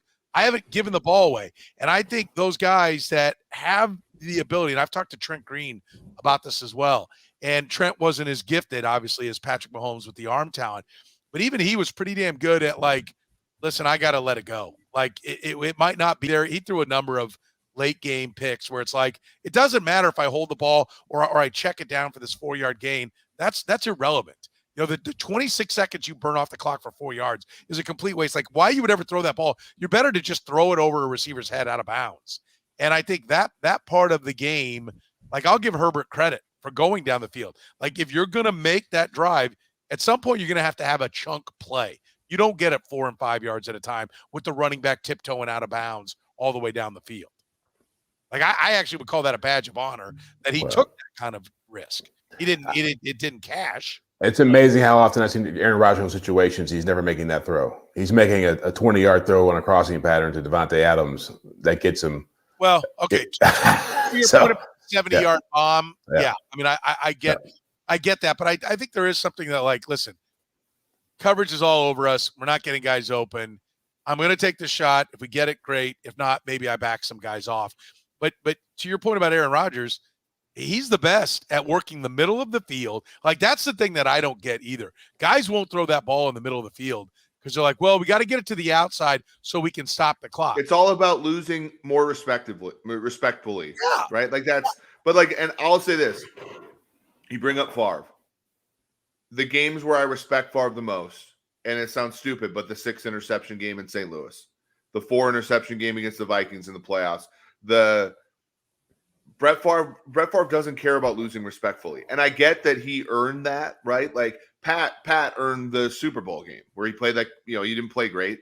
given the ball away. And I think those guys that have the ability, and I've talked to Trent Green about this as well. And Trent wasn't as gifted, obviously, as Patrick Mahomes with the arm talent. But even he was pretty damn good at, like, listen, I got to let it go. Like, it might not be there. He threw a number of late game picks where it's like, it doesn't matter if I hold the ball or I check it down for this 4-yard gain. That's irrelevant. The 26 seconds you burn off the clock for 4 yards is a complete waste. Like, why you would ever throw that ball? You're better to just throw it over a receiver's head out of bounds. And I think that part of the game, like, I'll give Herbert credit for going down the field. Like, if you're going to make that drive, at some point you're going to have a chunk play. You don't get it 4 and 5 yards at a time with the running back tiptoeing out of bounds all the way down the field. Like, I actually would call that a badge of honor that he took that kind of risk. It didn't cash. It's amazing how often I've seen Aaron Rodgers in situations he's never making that throw. He's making a 20-yard throw on a crossing pattern to Devontae Adams that gets him. Well, okay. You're putting a 70-yard bomb. Yeah. I mean, I get that, but I think there is something that, like, listen, coverage is all over us. We're not getting guys open. I'm going to take the shot. If we get it, great. If not, maybe I back some guys off. But to your point about Aaron Rodgers, he's the best at working the middle of the field. Like, that's the thing that I don't get either. Guys won't throw that ball in the middle of the field because they're like, well, we got to get it to the outside so we can stop the clock. It's all about losing more respectfully. Yeah. Right? Like, and I'll say this. You bring up Favre. The games where I respect Favre the most, and it sounds stupid, but the 6 interception game in St. Louis, the 4 interception game against the Vikings in the playoffs, the Brett Favre doesn't care about losing respectfully. And I get that he earned that, right? Like, Pat earned the Super Bowl game where he played like, he didn't play great,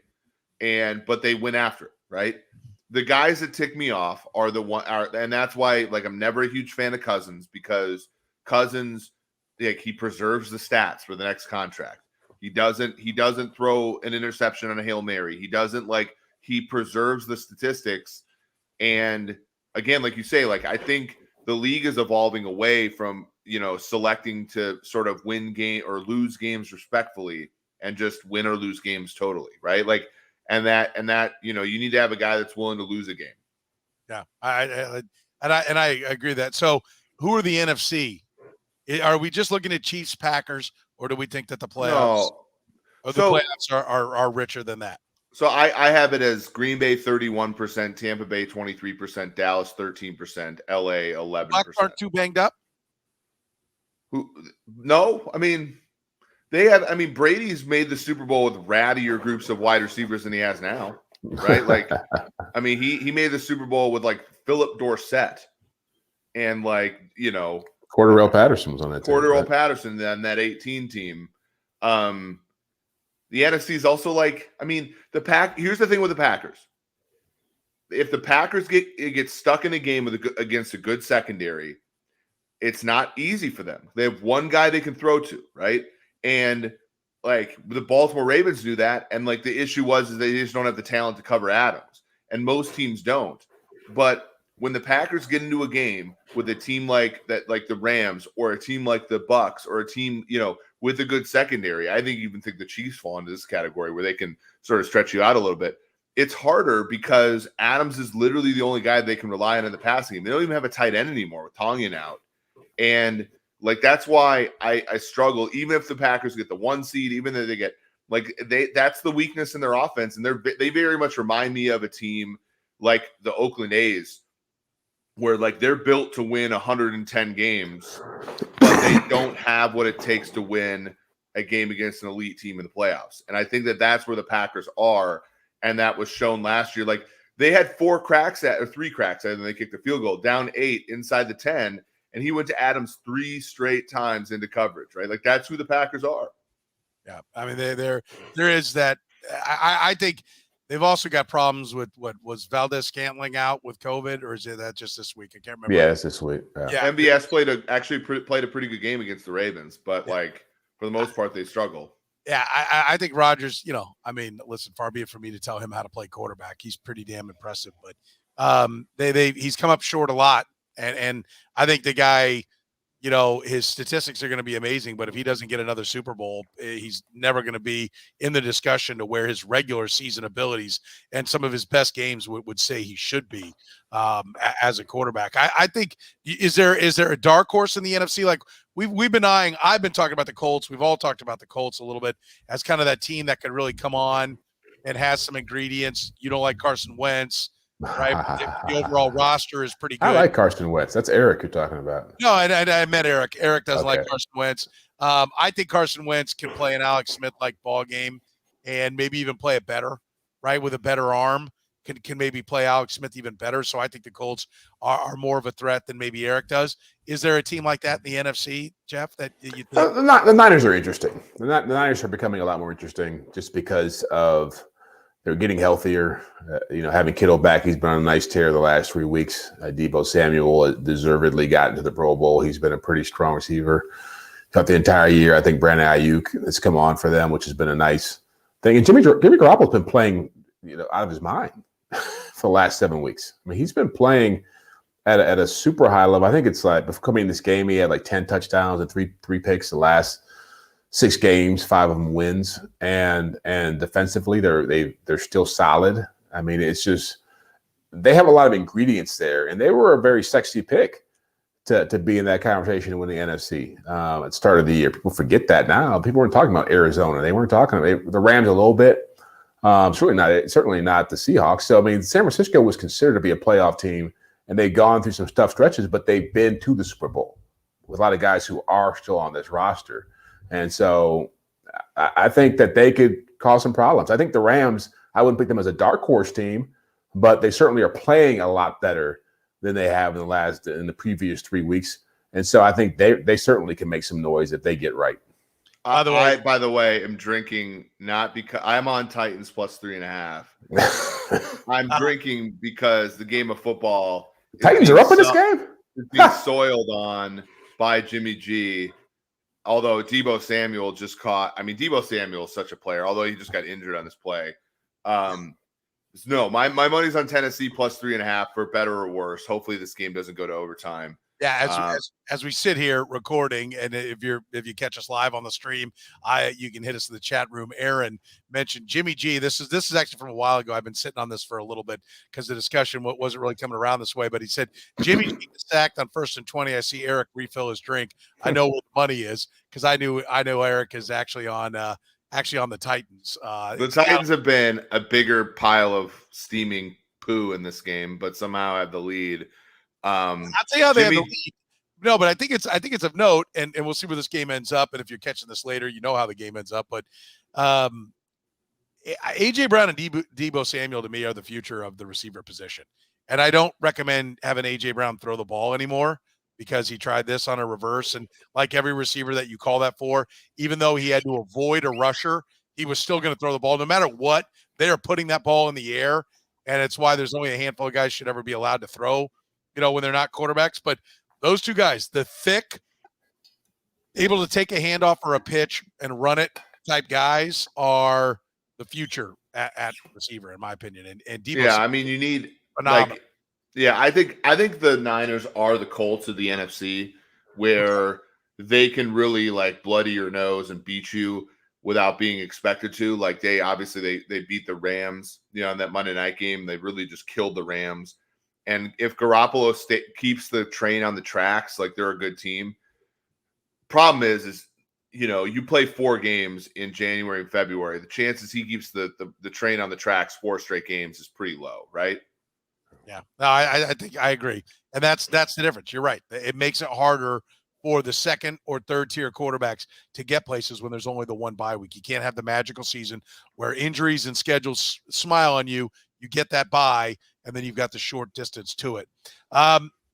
but they went after it, right? The guys that tick me off are and that's why, like, I'm never a huge fan of Cousins, because Cousins, like, he preserves the stats for the next contract. He doesn't throw an interception on a Hail Mary. He preserves the statistics. And again, like you say, like, I think the league is evolving away from, selecting to sort of win game or lose games respectfully and just win or lose games totally. Right. Like, and that, you need to have a guy that's willing to lose a game. Yeah. I agree with that. So who are the NFC? Are we just looking at Chiefs, Packers, or do we think that the playoffs are richer than that? So I have it as Green Bay 31%, Tampa Bay 23%, Dallas 13%, LA 11%. Bucs aren't too banged up? No, I mean, Brady's made the Super Bowl with rattier groups of wide receivers than he has now, right? Like, I mean, he made the Super Bowl with, like, Philip Dorsett and, like, Cordarrelle Patterson was on that team. Cordarrelle Patterson on that 18 team. The NFC is also, like, I mean, here's the thing with the Packers. if the Packers get stuck in a game against a good secondary, it's not easy for them. They have one guy they can throw to, right? And like the Baltimore Ravens do that, and like the issue is they just don't have the talent to cover Adams, and most teams don't. But when the Packers get into a game with a team like that, like the Rams, or a team like the Bucks, or a team, with a good secondary, I think the Chiefs fall into this category where they can sort of stretch you out a little bit. It's harder because Adams is literally the only guy they can rely on in the passing game. They don't even have a tight end anymore with Tonyan out. And like, that's why I struggle, even if the Packers get the 1 seed, even though they get that's the weakness in their offense. And they very much remind me of a team like the Oakland A's, where like they're built to win 110 games, but they don't have what it takes to win a game against an elite team in the playoffs. And I think that's where the Packers are. And that was shown last year. Like they had 3 cracks and then they kicked a field goal down 8 inside the 10. And he went to Adams 3 straight times into coverage, right? Like that's who the Packers are. Yeah. I mean, there is that. I think they've also got problems with what was Valdez-Scantling out with COVID, or is it that just this week? I can't remember. Yeah, it's this week. Yeah. MVS played a pretty good game against the Ravens, but like for the most part, they struggle. Yeah, I think Rodgers, listen, far be it for me to tell him how to play quarterback. He's pretty damn impressive, but he's come up short a lot. And I think the guy, his statistics are going to be amazing, but if he doesn't get another Super Bowl, he's never going to be in the discussion to where his regular season abilities and some of his best games would say he should be as a quarterback. I think, is there a dark horse in the NFC? Like I've been talking about the Colts. We've all talked about the Colts a little bit as kind of that team that could really come on and has some ingredients. You don't like Carson Wentz. Right, the overall roster is pretty good. I like Carson Wentz. That's Eric you're talking about. No, I met Eric. Eric doesn't like Carson Wentz. I think Carson Wentz can play an Alex Smith-like ball game and maybe even play it better, right? With a better arm, can maybe play Alex Smith even better. So I think the Colts are more of a threat than maybe Eric does. Is there a team like that in the NFC, Jeff, that you think? The Niners are interesting. The Niners are becoming a lot more interesting just because of they're getting healthier. Having Kittle back, he's been on a nice tear the last 3 weeks. Deebo Samuel deservedly got into the Pro Bowl. He's been a pretty strong receiver throughout the entire year. I think Brandon Ayuk has come on for them, which has been a nice thing. And Jimmy Garoppolo's been playing, out of his mind for the last 7 weeks. I mean, he's been playing at a super high level. I think it's like before coming in this game, he had like 10 touchdowns and three picks the last 6 games, 5 of them wins, and defensively they're still solid. I mean, it's just they have a lot of ingredients there, and they were a very sexy pick to be in that conversation to win the NFC at the start of the year. People forget that now. People weren't talking about Arizona. They weren't talking about the Rams a little bit. Certainly not the Seahawks. So I mean, San Francisco was considered to be a playoff team, and they've gone through some tough stretches, but they've been to the Super Bowl with a lot of guys who are still on this roster. And so I think that they could cause some problems. I think the Rams, I wouldn't pick them as a dark horse team, but they certainly are playing a lot better than they have in the previous 3 weeks. And so I think they certainly can make some noise if they get right. By the way, I'm drinking not because I'm on Titans plus 3.5. I'm drinking because the game of football. Titans are up in this game? It's being soiled on by Jimmy G. Although Deebo Samuel Deebo Samuel is such a player, although he just got injured on this play. No, my money's on Tennessee plus 3.5 for better or worse. Hopefully this game doesn't go to overtime. Yeah, as we sit here recording, and if you catch us live on the stream, you can hit us in the chat room. Aaron mentioned Jimmy G. This is actually from a while ago. I've been sitting on this for a little bit because the discussion wasn't really coming around this way. But he said Jimmy G is sacked on 1st and 20. I see Eric refill his drink. I know where the money is because I know Eric is actually on the Titans. The Titans have been a bigger pile of steaming poo in this game, but somehow have the lead. I'll tell you how they have the lead. No, but I think it's of note, and we'll see where this game ends up. And if you're catching this later, you know how the game ends up. But A.J. Brown and Deebo Samuel, to me, are the future of the receiver position. And I don't recommend having A.J. Brown throw the ball anymore because he tried this on a reverse. And like every receiver that you call that for, even though he had to avoid a rusher, he was still going to throw the ball. No matter what, they are putting that ball in the air. and it's why there's only a handful of guys should ever be allowed to throw, when they're not quarterbacks. But those two guys, the thick, able to take a handoff or a pitch and run it type guys are the future at receiver, in my opinion. And Debo, yeah, I mean, you need phenomenal. I think the Niners are the Colts of the NFC, where they can really like bloody your nose and beat you without being expected to. Like they obviously they beat the Rams, in that Monday night game. They really just killed the Rams. And if Garoppolo keeps the train on the tracks, like they're a good team. Problem is you play 4 games in January and February. The chances he keeps the train on the tracks 4 straight games is pretty low, right? Yeah, no, I think I agree, and that's the difference. You're right. It makes it harder for the second or third tier quarterbacks to get places when there's only the one bye week. You can't have the magical season where injuries and schedules smile on you. You get that bye, and then you've got the short distance to it.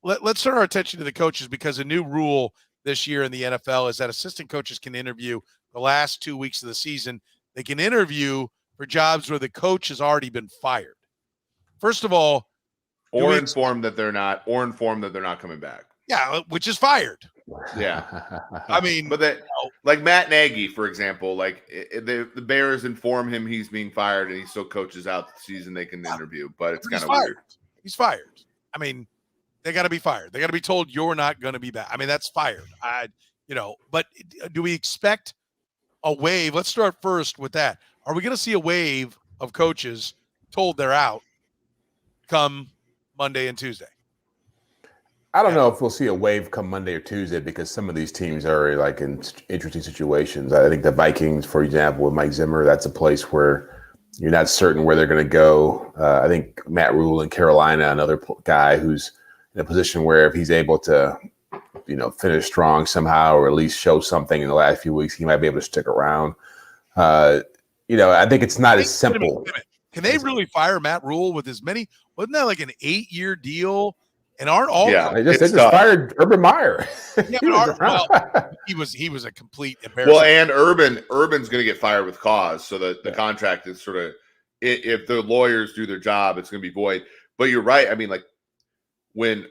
Let's turn our attention to the coaches, because a new rule this year in the NFL is that assistant coaches can interview the last 2 weeks of the season. They can interview for jobs where the coach has already been fired. First of all, or informed that they're not coming back. Yeah, which is fired. Yeah. I mean, but like Matt Nagy, for example, like the Bears inform him he's being fired and he still coaches out the season. They can interview, but it's kind of weird. He's fired. I mean, they got to be fired. They got to be told you're not going to be back. I mean, that's fired. But do we expect a wave? Let's start first with that. Are we going to see a wave of coaches told they're out come Monday and Tuesday? I don't know if we'll see a wave come Monday or Tuesday, because some of these teams are like in interesting situations. I think the Vikings, for example, with Mike Zimmer, that's a place where you're not certain where they're going to go. I think Matt Rule in Carolina, another guy who's in a position where if he's able to, finish strong somehow, or at least show something in the last few weeks, he might be able to stick around. I think it's not as simple. Can they really fire Matt Rule with as many? Wasn't that like an 8-year deal? And aren't all? Yeah, they just fired Urban Meyer. Yeah, he was a complete embarrassment. Well, and Urban's going to get fired with cause, so that the contract is sort of, if the lawyers do their job, it's going to be void. But you're right. I mean, like when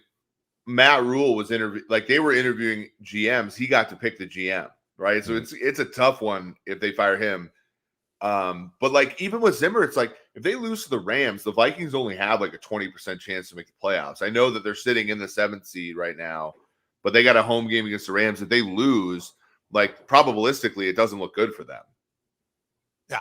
Matt Rule was they were interviewing GMs, he got to pick the GM, right? So it's a tough one if they fire him. But like even with Zimmer, it's like if they lose to the Rams, the Vikings only have like a 20% chance to make the playoffs. I know that they're sitting in the 7th seed right now, but they got a home game against the Rams. If they lose, like probabilistically, it doesn't look good for them. Yeah,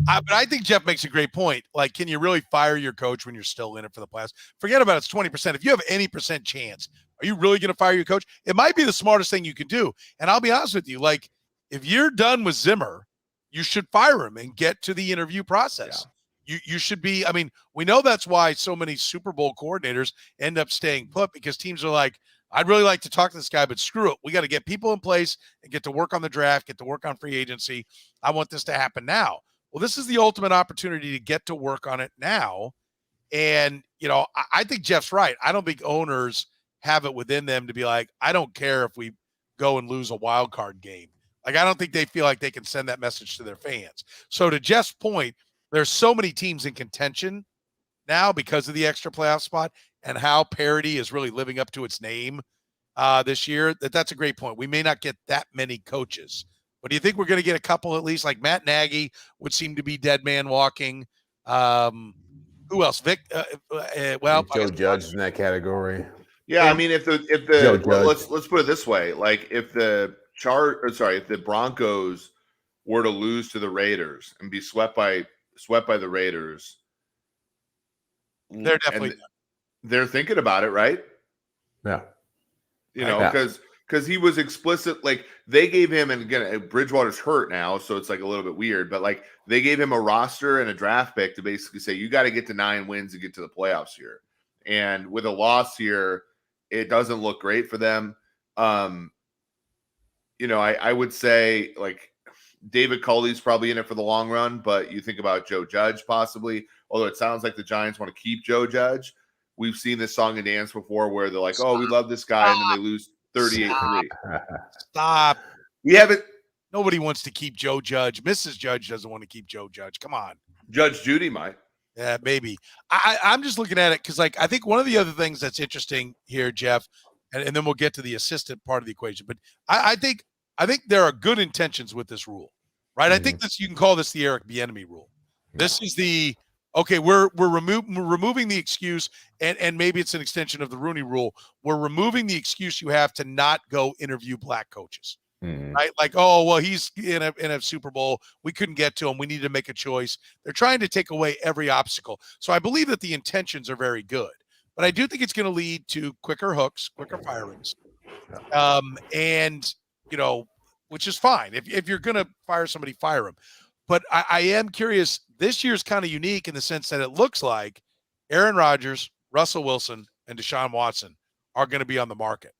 but I think Jeff makes a great point. Like, can you really fire your coach when you're still in it for the playoffs? Forget about it's 20%. If you have any percent chance, are you really going to fire your coach? It might be the smartest thing you could do. And I'll be honest with you, like if you're done with Zimmer, you should fire him and get to the interview process. Yeah. You should be. I mean, we know that's why so many Super Bowl coordinators end up staying put, because teams are like, I'd really like to talk to this guy, but screw it. We got to get people in place and get to work on the draft, get to work on free agency. I want this to happen now. Well, this is the ultimate opportunity to get to work on it now. And, I think Jeff's right. I don't think owners have it within them to be like, I don't care if we go and lose a wild card game. Like, I don't think they feel like they can send that message to their fans. So to Jeff's point, there's so many teams in contention now because of the extra playoff spot and how parity is really living up to its name this year. That's a great point. We may not get that many coaches, but do you think we're going to get a couple at least? Like Matt Nagy would seem to be dead man walking. Who else? Vic? Joe Judge in that category. Yeah, I mean, if the let's put it this way, like if the if the Broncos were to lose to the Raiders and be swept by the Raiders, they're definitely they're thinking about it, right? Yeah, because he was explicit. Like they gave him, and again, Bridgewater's hurt now, so it's like a little bit weird. But like they gave him a roster and a draft pick to basically say you got to get to 9 wins to get to the playoffs here. And with a loss here, it doesn't look great for them. I would say like David Culley's probably in it for the long run, but you think about Joe Judge possibly, although it sounds like the Giants want to keep Joe Judge. We've seen this song and dance before where they're like, oh, we love this guy, and then they lose 38-3. Stop. We haven't. Nobody wants to keep Joe Judge. Mrs. Judge doesn't want to keep Joe Judge. Come on. Judge Judy might. Yeah, maybe. I'm just looking at it because, like, I think one of the other things that's interesting here, Jeff, and then we'll get to the assistant part of the equation. But I think there are good intentions with this rule, right? I think you can call this the Eric Bieniemy rule. This is the okay. We're removing the excuse, and maybe it's an extension of the Rooney rule. We're removing the excuse you have to not go interview black coaches. Right? Like, oh, well, he's in a Super Bowl. We couldn't get to him. We need to make a choice. They're trying to take away every obstacle. So I believe that the intentions are very good. But I do think it's going to lead to quicker hooks, quicker firings. And, which is fine. If you're going to fire somebody, fire him. But I am curious. This year's kind of unique in the sense that it looks like Aaron Rodgers, Russell Wilson, and Deshaun Watson are going to be on the market.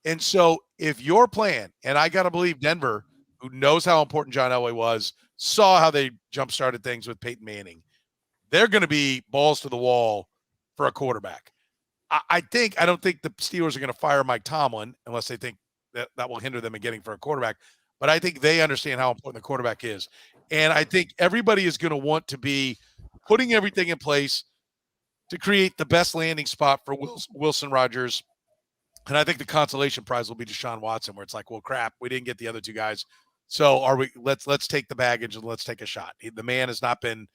And so if your plan, and I got to believe Denver, who knows how important John Elway was, saw how they jump-started things with Peyton Manning, they're going to be balls to the wall for a quarterback. I don't think the Steelers are going to fire Mike Tomlin unless they think that will hinder them in getting for a quarterback. But I think they understand how important the quarterback is. And I think everybody is going to want to be putting everything in place to create the best landing spot for Wilson, Rodgers. And I think the consolation prize will be Deshaun Watson, where it's like, well, crap, we didn't get the other two guys. So let's take the baggage and let's take a shot. The man has not been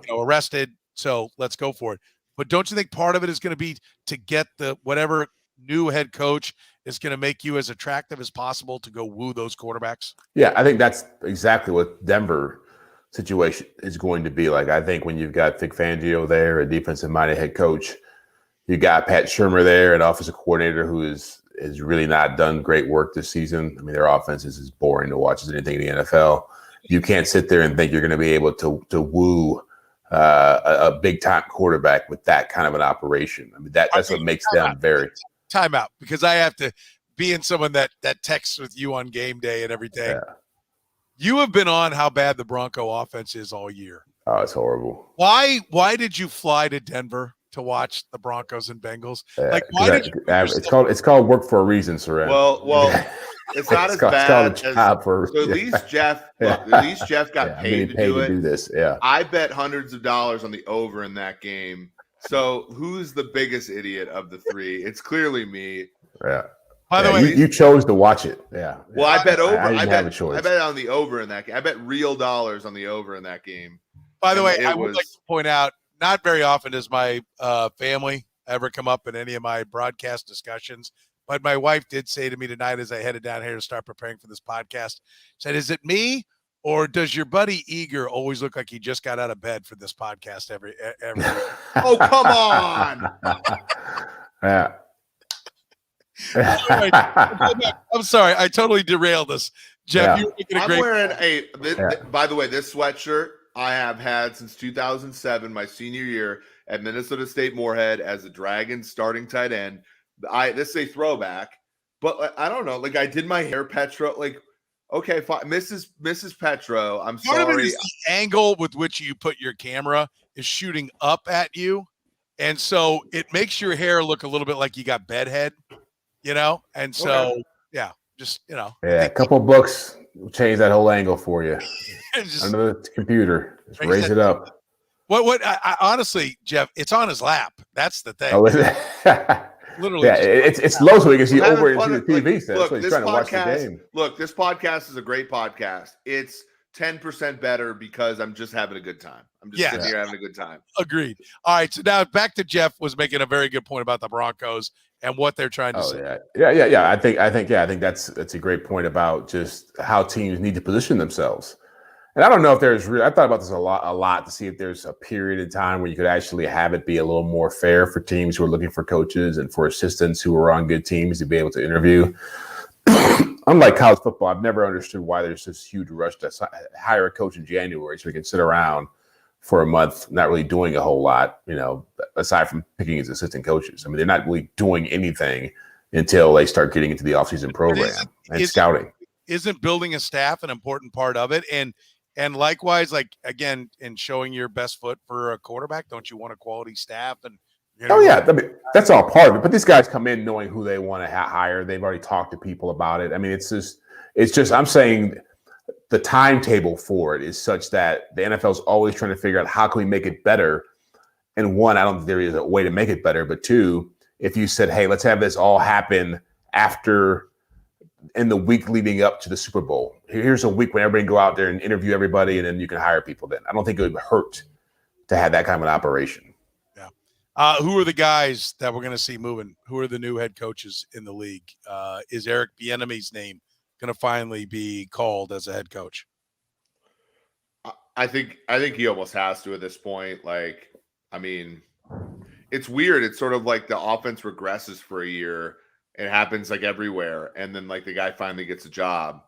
arrested, so let's go for it. But don't you think part of it is going to be to get the whatever new head coach is going to make you as attractive as possible to go woo those quarterbacks? Yeah, I think that's exactly what Denver situation is going to be like. I think when you've got Vic Fangio there, a defensive-minded head coach, you got Pat Shurmur there, an offensive coordinator who has really not done great work this season. I mean, their offense is as boring to watch as anything in the NFL. You can't sit there and think you're going to be able to woo a big-time quarterback with that kind of an operation. I mean, that's what makes them very – Timeout, because I have to be in someone that texts with you on game day and everything. Yeah. You have been on how bad the Bronco offense is all year. Oh, it's horrible. Why did you fly to Denver to watch the Broncos and Bengals? Like, why did you it's called work for a reason, Soren. Well, it's not as bad as at least Jeff. Look, at least Jeff got paid to do this. Yeah, I bet hundreds of dollars on the over in that game. So who's the biggest idiot of the three? It's clearly me. Yeah. By the way, you chose to watch it. Yeah. Well, I bet over. I bet on the over in that game. I bet real dollars on the over in that game. By the way, I would like to point out, not very often does my family ever come up in any of my broadcast discussions, but my wife did say to me tonight as I headed down here to start preparing for this podcast, said, "Is it me, or does your buddy Eager always look like he just got out of bed for this podcast every week?" Oh, come on. Yeah. I'm sorry. I totally derailed us. Jeff, you're making a great wearing by the way, this sweatshirt I have had since 2007, my senior year at Minnesota State Moorhead as a Dragons starting tight end. This is a throwback, but I don't know. Like, I did my hair Petro. Like, okay, fine. Mrs. Petro, I'm sorry. Part of it is the angle with which you put your camera is shooting up at you, and so it makes your hair look a little bit like you got bedhead, And so, just a couple books will change that whole angle for you. Under the computer, just raise it up. What? I honestly, Jeff, it's on his lap. That's the thing. Oh, is it? Literally, it's low so he can see over into the TV set. Look, he's trying to watch the game. Look, this podcast is a great podcast. It's 10% better because I'm just having a good time. I'm just sitting here having a good time. Agreed. All right, so now back to Jeff was making a very good point about the Broncos and what they're trying to say. Yeah. I think that's a great point about just how teams need to position themselves. And I don't know if I thought about this a lot to see if there's a period in time where you could actually have it be a little more fair for teams who are looking for coaches and for assistants who are on good teams to be able to interview. Unlike college football, I've never understood why there's this huge rush to hire a coach in January so we can sit around for a month not really doing a whole lot, aside from picking his assistant coaches. I mean, they're not really doing anything until they start getting into the offseason program and scouting. Isn't building a staff an important part of it? And likewise, like, again, in showing your best foot for a quarterback, don't you want a quality staff? And I mean, that's all part of it. But these guys come in knowing who they want to hire. They've already talked to people about it. I mean, it's just. I'm saying the timetable for it is such that the NFL is always trying to figure out how can we make it better And one, I don't think there is a way to make it better. But two, if you said, hey, let's have this all happen in the week leading up to the Super Bowl. Here's a week when everybody can go out there and interview everybody, and then you can hire people then. I don't think it would hurt to have that kind of an operation. Yeah. Who are the guys that we're going to see moving? Who are the new head coaches in the league? Is Eric Bieniemy's name going to finally be called as a head coach? I think he almost has to at this point. Like, I mean, it's weird. It's sort of like the offense regresses for a year. It happens like everywhere, and then like the guy finally gets a job.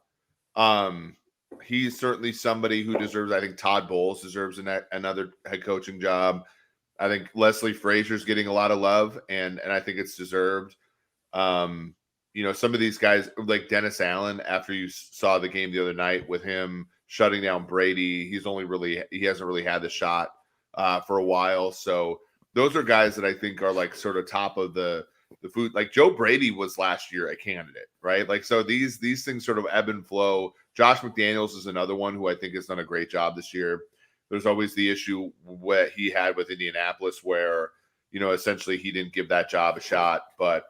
He's certainly somebody who deserves. I think Todd Bowles deserves another head coaching job. I think Leslie Frazier's getting a lot of love, and I think it's deserved. Some of these guys like Dennis Allen. After you saw the game the other night with him shutting down Brady, he hasn't really had the shot for a while. So those are guys that I think are like sort of top of the food. Like Joe Brady was last year a candidate, right? Like, so these things sort of ebb and flow. Josh McDaniels is another one who I think has done a great job this year. There's always the issue what he had with Indianapolis where, essentially he didn't give that job a shot, but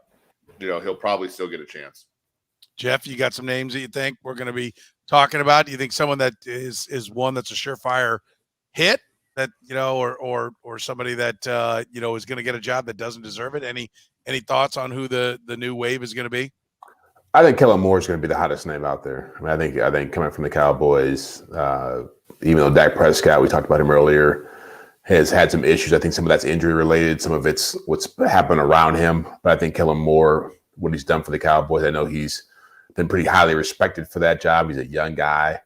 he'll probably still get a chance. Jeff, you got some names that you think we're going to be talking about? Do you think someone that is one that's a surefire hit that, or somebody that, is going to get a job that doesn't deserve it? Any thoughts on who the new wave is going to be? I think Kellen Moore is going to be the hottest name out there. I mean, I think coming from the Cowboys, even though Dak Prescott, we talked about him earlier, has had some issues. I think some of that's injury related. Some of it's what's happened around him. But I think Kellen Moore, what he's done for the Cowboys, I know he's been pretty highly respected for that job. He's a young guy.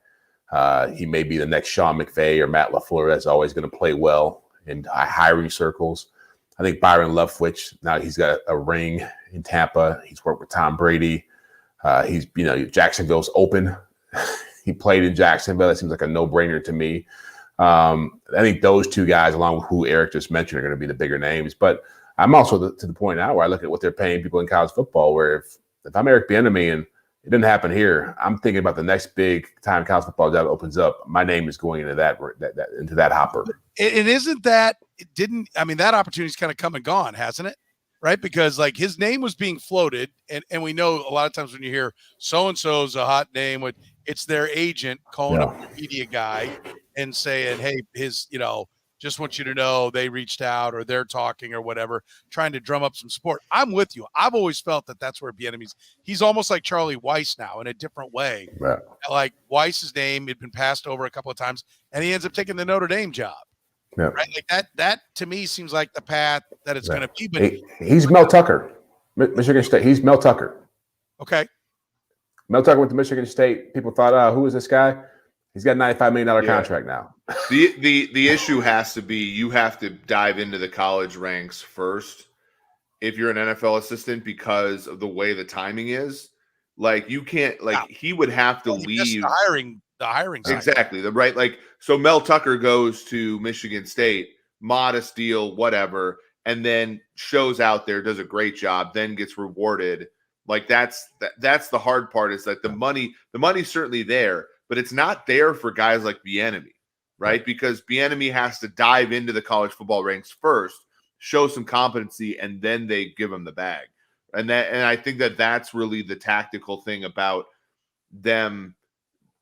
He may be the next Sean McVay or Matt LaFleur that's always going to play well in hiring circles. I think Byron Leftwich, now he's got a ring in Tampa. He's worked with Tom Brady. Jacksonville's open. He played in Jacksonville. That seems like a no-brainer to me. I think those two guys, along with who Eric just mentioned, are going to be the bigger names. But I'm also to the point now where I look at what they're paying people in college football, where if I'm Eric Bieniemy and it didn't happen here, I'm thinking about the next big time college football job opens up. My name is going into that hopper. And isn't that that opportunity's kind of come and gone, hasn't it? Right? Because like his name was being floated, and we know a lot of times when you hear so-and-so's a hot name, it's their agent calling up the media guy and saying, hey, just want you to know they reached out or they're talking or whatever, trying to drum up some support. I'm with you. I've always felt that that's where he's almost like Charlie Weiss now in a different way. Right. Like Weiss's name had been passed over a couple of times and he ends up taking the Notre Dame job. Yeah. Right. Like that to me seems like the path that it's going to be. But he's Mel Tucker, Michigan State. He's Mel Tucker. Okay. Mel Tucker went to Michigan State. People thought, who is this guy? He's got a $95 million contract now. The issue has to be you have to dive into the college ranks first if you're an NFL assistant because of the way the timing is. Like you can't he would have to leave the hiring side. Exactly. So Mel Tucker goes to Michigan State, modest deal, whatever, and then shows out there, does a great job, then gets rewarded. Like that's the hard part is that the money's certainly there, but it's not there for guys like Bieniemy, right? Because Bieniemy has to dive into the college football ranks first, show some competency, and then they give him the bag. And I think that's really the tactical thing about them,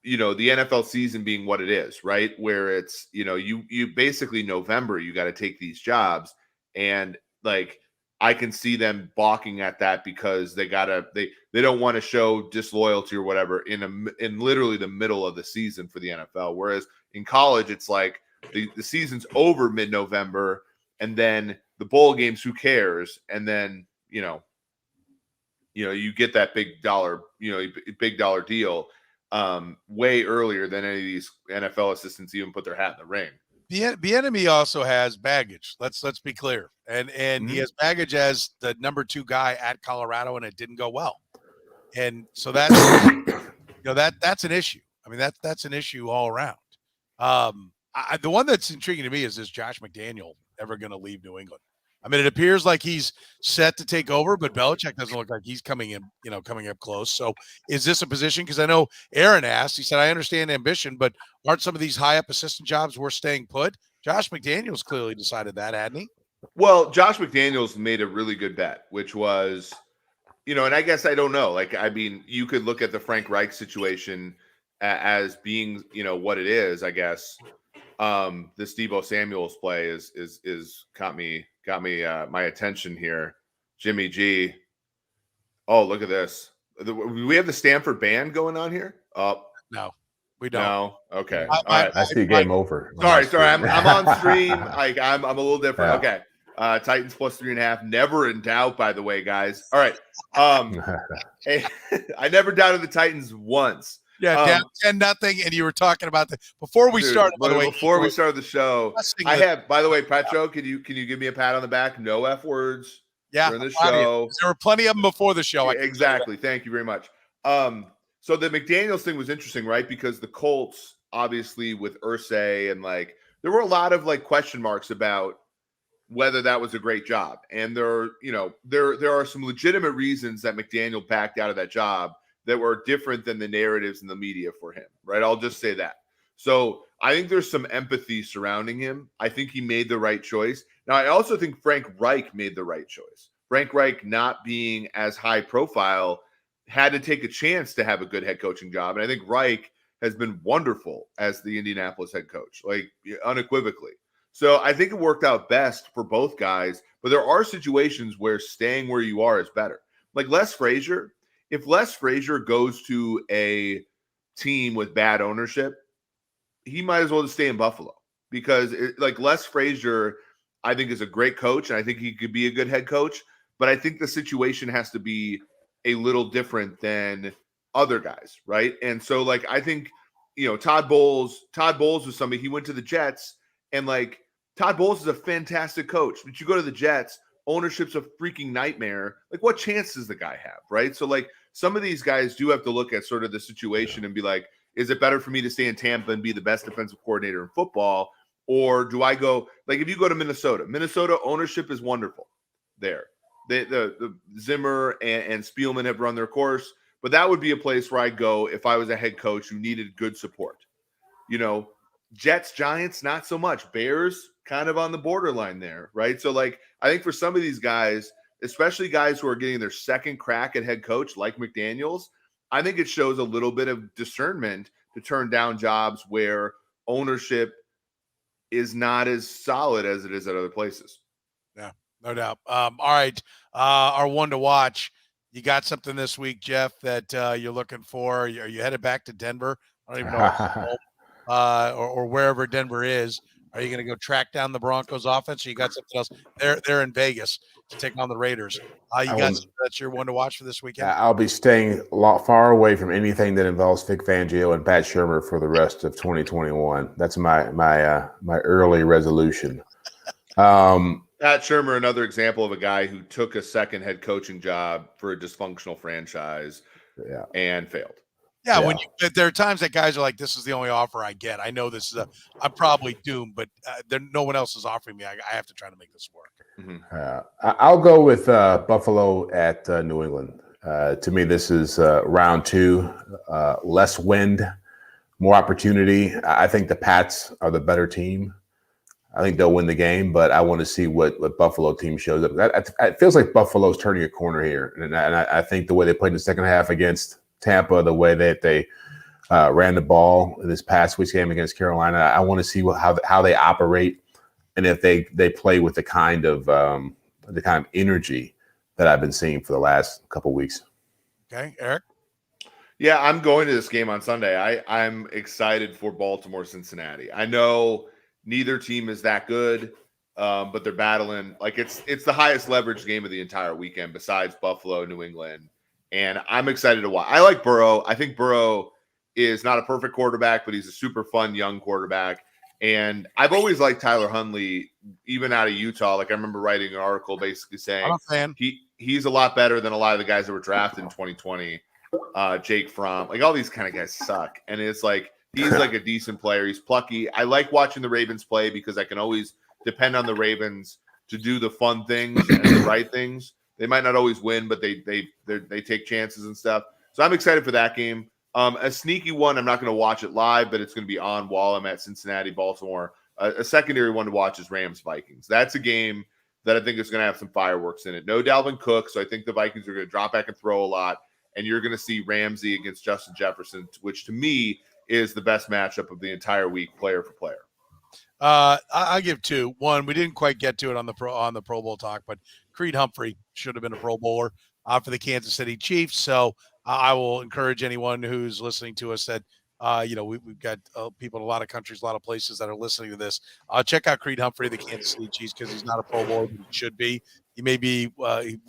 the NFL season being what it is, right? Where it's, you basically November, you got to take these jobs. And like, I can see them balking at that because they don't want to show disloyalty or whatever in literally the middle of the season for the NFL. Whereas in college, it's like the season's over mid-November and then the bowl games, who cares? And then, you get that big dollar deal way earlier than any of these NFL assistants even put their hat in the ring. Bieniemy also has baggage. Let's be clear, and he has baggage as the number 2 guy at Colorado, and it didn't go well, and so that's that's an issue. I mean that's an issue all around. The one that's intriguing to me is Josh McDaniel ever going to leave New England? I mean, it appears like he's set to take over, but Belichick doesn't look like he's coming up close. So is this a position? Because I know Aaron asked, he said, I understand ambition, but aren't some of these high up assistant jobs worth staying put? Josh McDaniels clearly decided that, hadn't he? Well, Josh McDaniels made a really good bet, which was, and I guess I don't know. Like, I mean, you could look at the Frank Reich situation as being, what it is, I guess. This Deebo Samuel's play is got me my attention here. Jimmy G. Oh, look at this. We have the Stanford band going on here. Oh, No, we don't. no. Okay. I- All right. I see game over. Sorry. I'm on stream. I'm a little different. Yeah. Okay. Titans plus 3.5. Never in doubt, by the way, guys. All right. Hey, I never doubted the Titans once. Yeah, down 10-0, and you were talking about before we started. By the way, before we started the show, I the- have. By the way, Petro, can you give me a pat on the back? No F words. Yeah, during the show. There were plenty of them before the show. Yeah, exactly. Thank you very much. So the McDaniels thing was interesting, right? Because the Colts, obviously, with Irsay and there were a lot of question marks about whether that was a great job, and there are some legitimate reasons that McDaniel backed out of that job that were different than the narratives in the media for him, right? I'll just say that. So I think there's some empathy surrounding him. I think he made the right choice. Now, I also think Frank Reich made the right choice. Frank Reich, not being as high profile, had to take a chance to have a good head coaching job. And I think Reich has been wonderful as the Indianapolis head coach, unequivocally. So I think it worked out best for both guys. But there are situations where staying where you are is better. Like Les Frazier. If Les Frazier goes to a team with bad ownership, he might as well just stay in Buffalo because Les Frazier, I think, is a great coach, and I think he could be a good head coach. But I think the situation has to be a little different than other guys, right? And so, I think, Todd Bowles was somebody, he went to the Jets, and Todd Bowles is a fantastic coach, but you go to the Jets, ownership's a freaking nightmare. What chance does the guy have, right? So, some of these guys do have to look at sort of the situation and be like, is it better for me to stay in Tampa and be the best defensive coordinator in football? Or do I go, if you go to Minnesota ownership is wonderful there. The Zimmer and Spielman have run their course, but that would be a place where I'd go if I was a head coach who needed good support. Jets, Giants, not so much. Bears, kind of on the borderline there, right? So, I think for some of these guys, especially guys who are getting their second crack at head coach like McDaniels, I think it shows a little bit of discernment to turn down jobs where ownership is not as solid as it is at other places. Yeah, no doubt. All right. Our one to watch. You got something this week, Jeff, that you're looking for? Are you headed back to Denver? I don't even know. Or wherever Denver is. Are you going to go track down the Broncos offense, or you got something else? They're in Vegas to take on the Raiders. That's your one to watch for this weekend? I'll be staying a lot far away from anything that involves Vic Fangio and Pat Shurmur for the rest of 2021. That's my early resolution. Pat Shurmur, another example of a guy who took a second head coaching job for a dysfunctional franchise and failed. Yeah, there are times that guys are like, this is the only offer I get. I know I'm probably doomed, but no one else is offering me. I have to try to make this work. Mm-hmm. I'll go with Buffalo at New England. To me, this is round 2, less wind, more opportunity. I think the Pats are the better team. I think they'll win the game, but I want to see what Buffalo team shows up. It feels like Buffalo's turning a corner here, and I think the way they played in the second half against Tampa, the way that they ran the ball in this past week's game against Carolina, I want to see how they operate, and if they play with the kind of energy that I've been seeing for the last couple of weeks. Okay, Eric. Yeah, I'm going to this game on Sunday. I'm excited for Baltimore-Cincinnati. I know neither team is that good, but they're battling. It's the highest leverage game of the entire weekend besides Buffalo, New England. And I'm excited to watch. I like Burrow. I think Burrow is not a perfect quarterback, but he's a super fun young quarterback. And I've always liked Tyler Huntley, even out of Utah. I remember writing an article basically saying he's a lot better than a lot of the guys that were drafted in 2020. Jake Fromm, all these kind of guys suck. And it's he's a decent player. He's plucky. I like watching the Ravens play because I can always depend on the Ravens to do the fun things and the right things. They might not always win, but they take chances and stuff. So I'm excited for that game. A sneaky one, I'm not going to watch it live, but it's going to be on while I'm at Cincinnati, Baltimore. A secondary one to watch is Rams-Vikings. That's a game that I think is going to have some fireworks in it. No Dalvin Cook, so I think the Vikings are going to drop back and throw a lot, and you're going to see Ramsey against Justin Jefferson, which to me is the best matchup of the entire week, player for player. I give two. One, we didn't quite get to it on the Pro Bowl talk, but Creed Humphrey should have been a Pro Bowler for the Kansas City Chiefs. So I will encourage anyone who's listening to us that we've got people in a lot of countries, a lot of places that are listening to this. Check out Creed Humphrey, the Kansas City Chiefs, because he's not a Pro Bowler, but he should be. He may be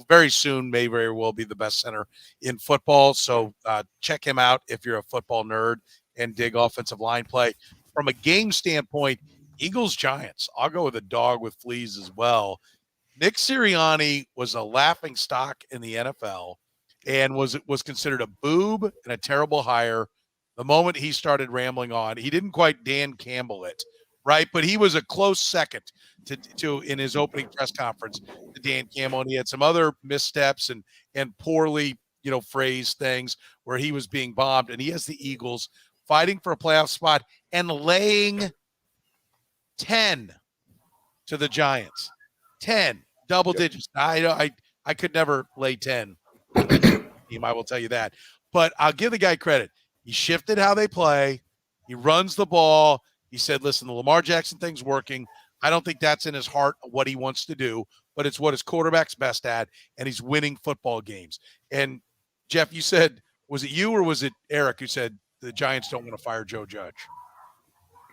very soon, may very well be the best center in football. So check him out if you're a football nerd and dig offensive line play. From a game standpoint, Eagles-Giants. I'll go with a dog with fleas as well. Nick Sirianni was a laughing stock in the NFL and was considered a boob and a terrible hire the moment he started rambling on. He didn't quite Dan Campbell it, right? But he was a close second to in his opening press conference to Dan Campbell, and he had some other missteps and poorly phrased things where he was being bombed, and he has the Eagles fighting for a playoff spot and laying 10 to the Giants. 10 double digits. I could never lay 10 team, I will tell you that. But I'll give the guy credit. He shifted how they play. He runs the ball. He said, listen, the Lamar Jackson thing's working. I don't think that's in his heart what he wants to do, but it's what his quarterback's best at, and he's winning football games. And, Jeff, you said, was it you or was it Eric who said the Giants don't want to fire Joe Judge?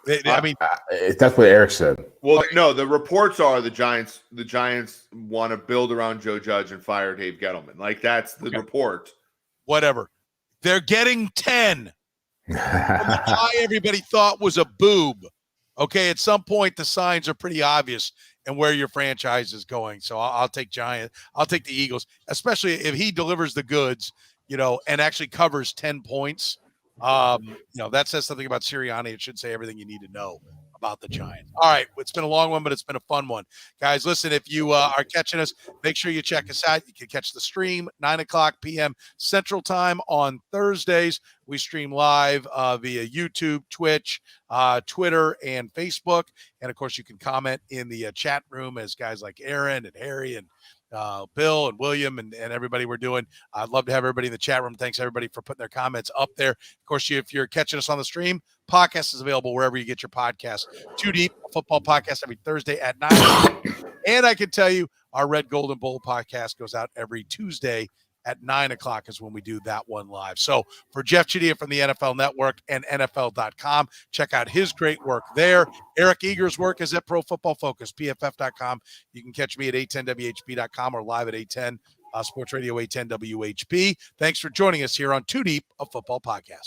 That's what Eric said. Well, no, the reports are the Giants want to build around Joe Judge and fire Dave Gettleman. Like, that's the report. Whatever. They're getting 10 from the guy everybody thought was a boob. Okay, at some point the signs are pretty obvious and where your franchise is going. So I'll take Giants. I'll take the Eagles, especially if he delivers the goods, and actually covers 10 points. That says something about Sirianni. It should say everything you need to know about the Giants. All right, it's been a long one, but it's been a fun one. Guys, listen, if you are catching us, make sure you check us out. You can catch the stream 9:00 p.m. Central Time on Thursdays. We stream live via YouTube, Twitch, Twitter, and Facebook. And, of course, you can comment in the chat room as guys like Aaron and Harry and Bill and William and everybody we're doing. I'd love to have everybody in the chat room. Thanks, everybody, for putting their comments up there. Of course, if you're catching us on the stream, podcast is available wherever you get your podcast. Too Deep, a football podcast every Thursday at 9. And I can tell you, our Red Golden Bowl podcast goes out every Tuesday at 9:00 is when we do that one live. So for Jeff Chadiha from the NFL Network and NFL.com, check out his great work there. Eric Eager's work is at Pro Football Focus, PFF.com. You can catch me at 810WHB.com or live at 810 Sports Radio 810 WHB. Thanks for joining us here on Too Deep, a football podcast.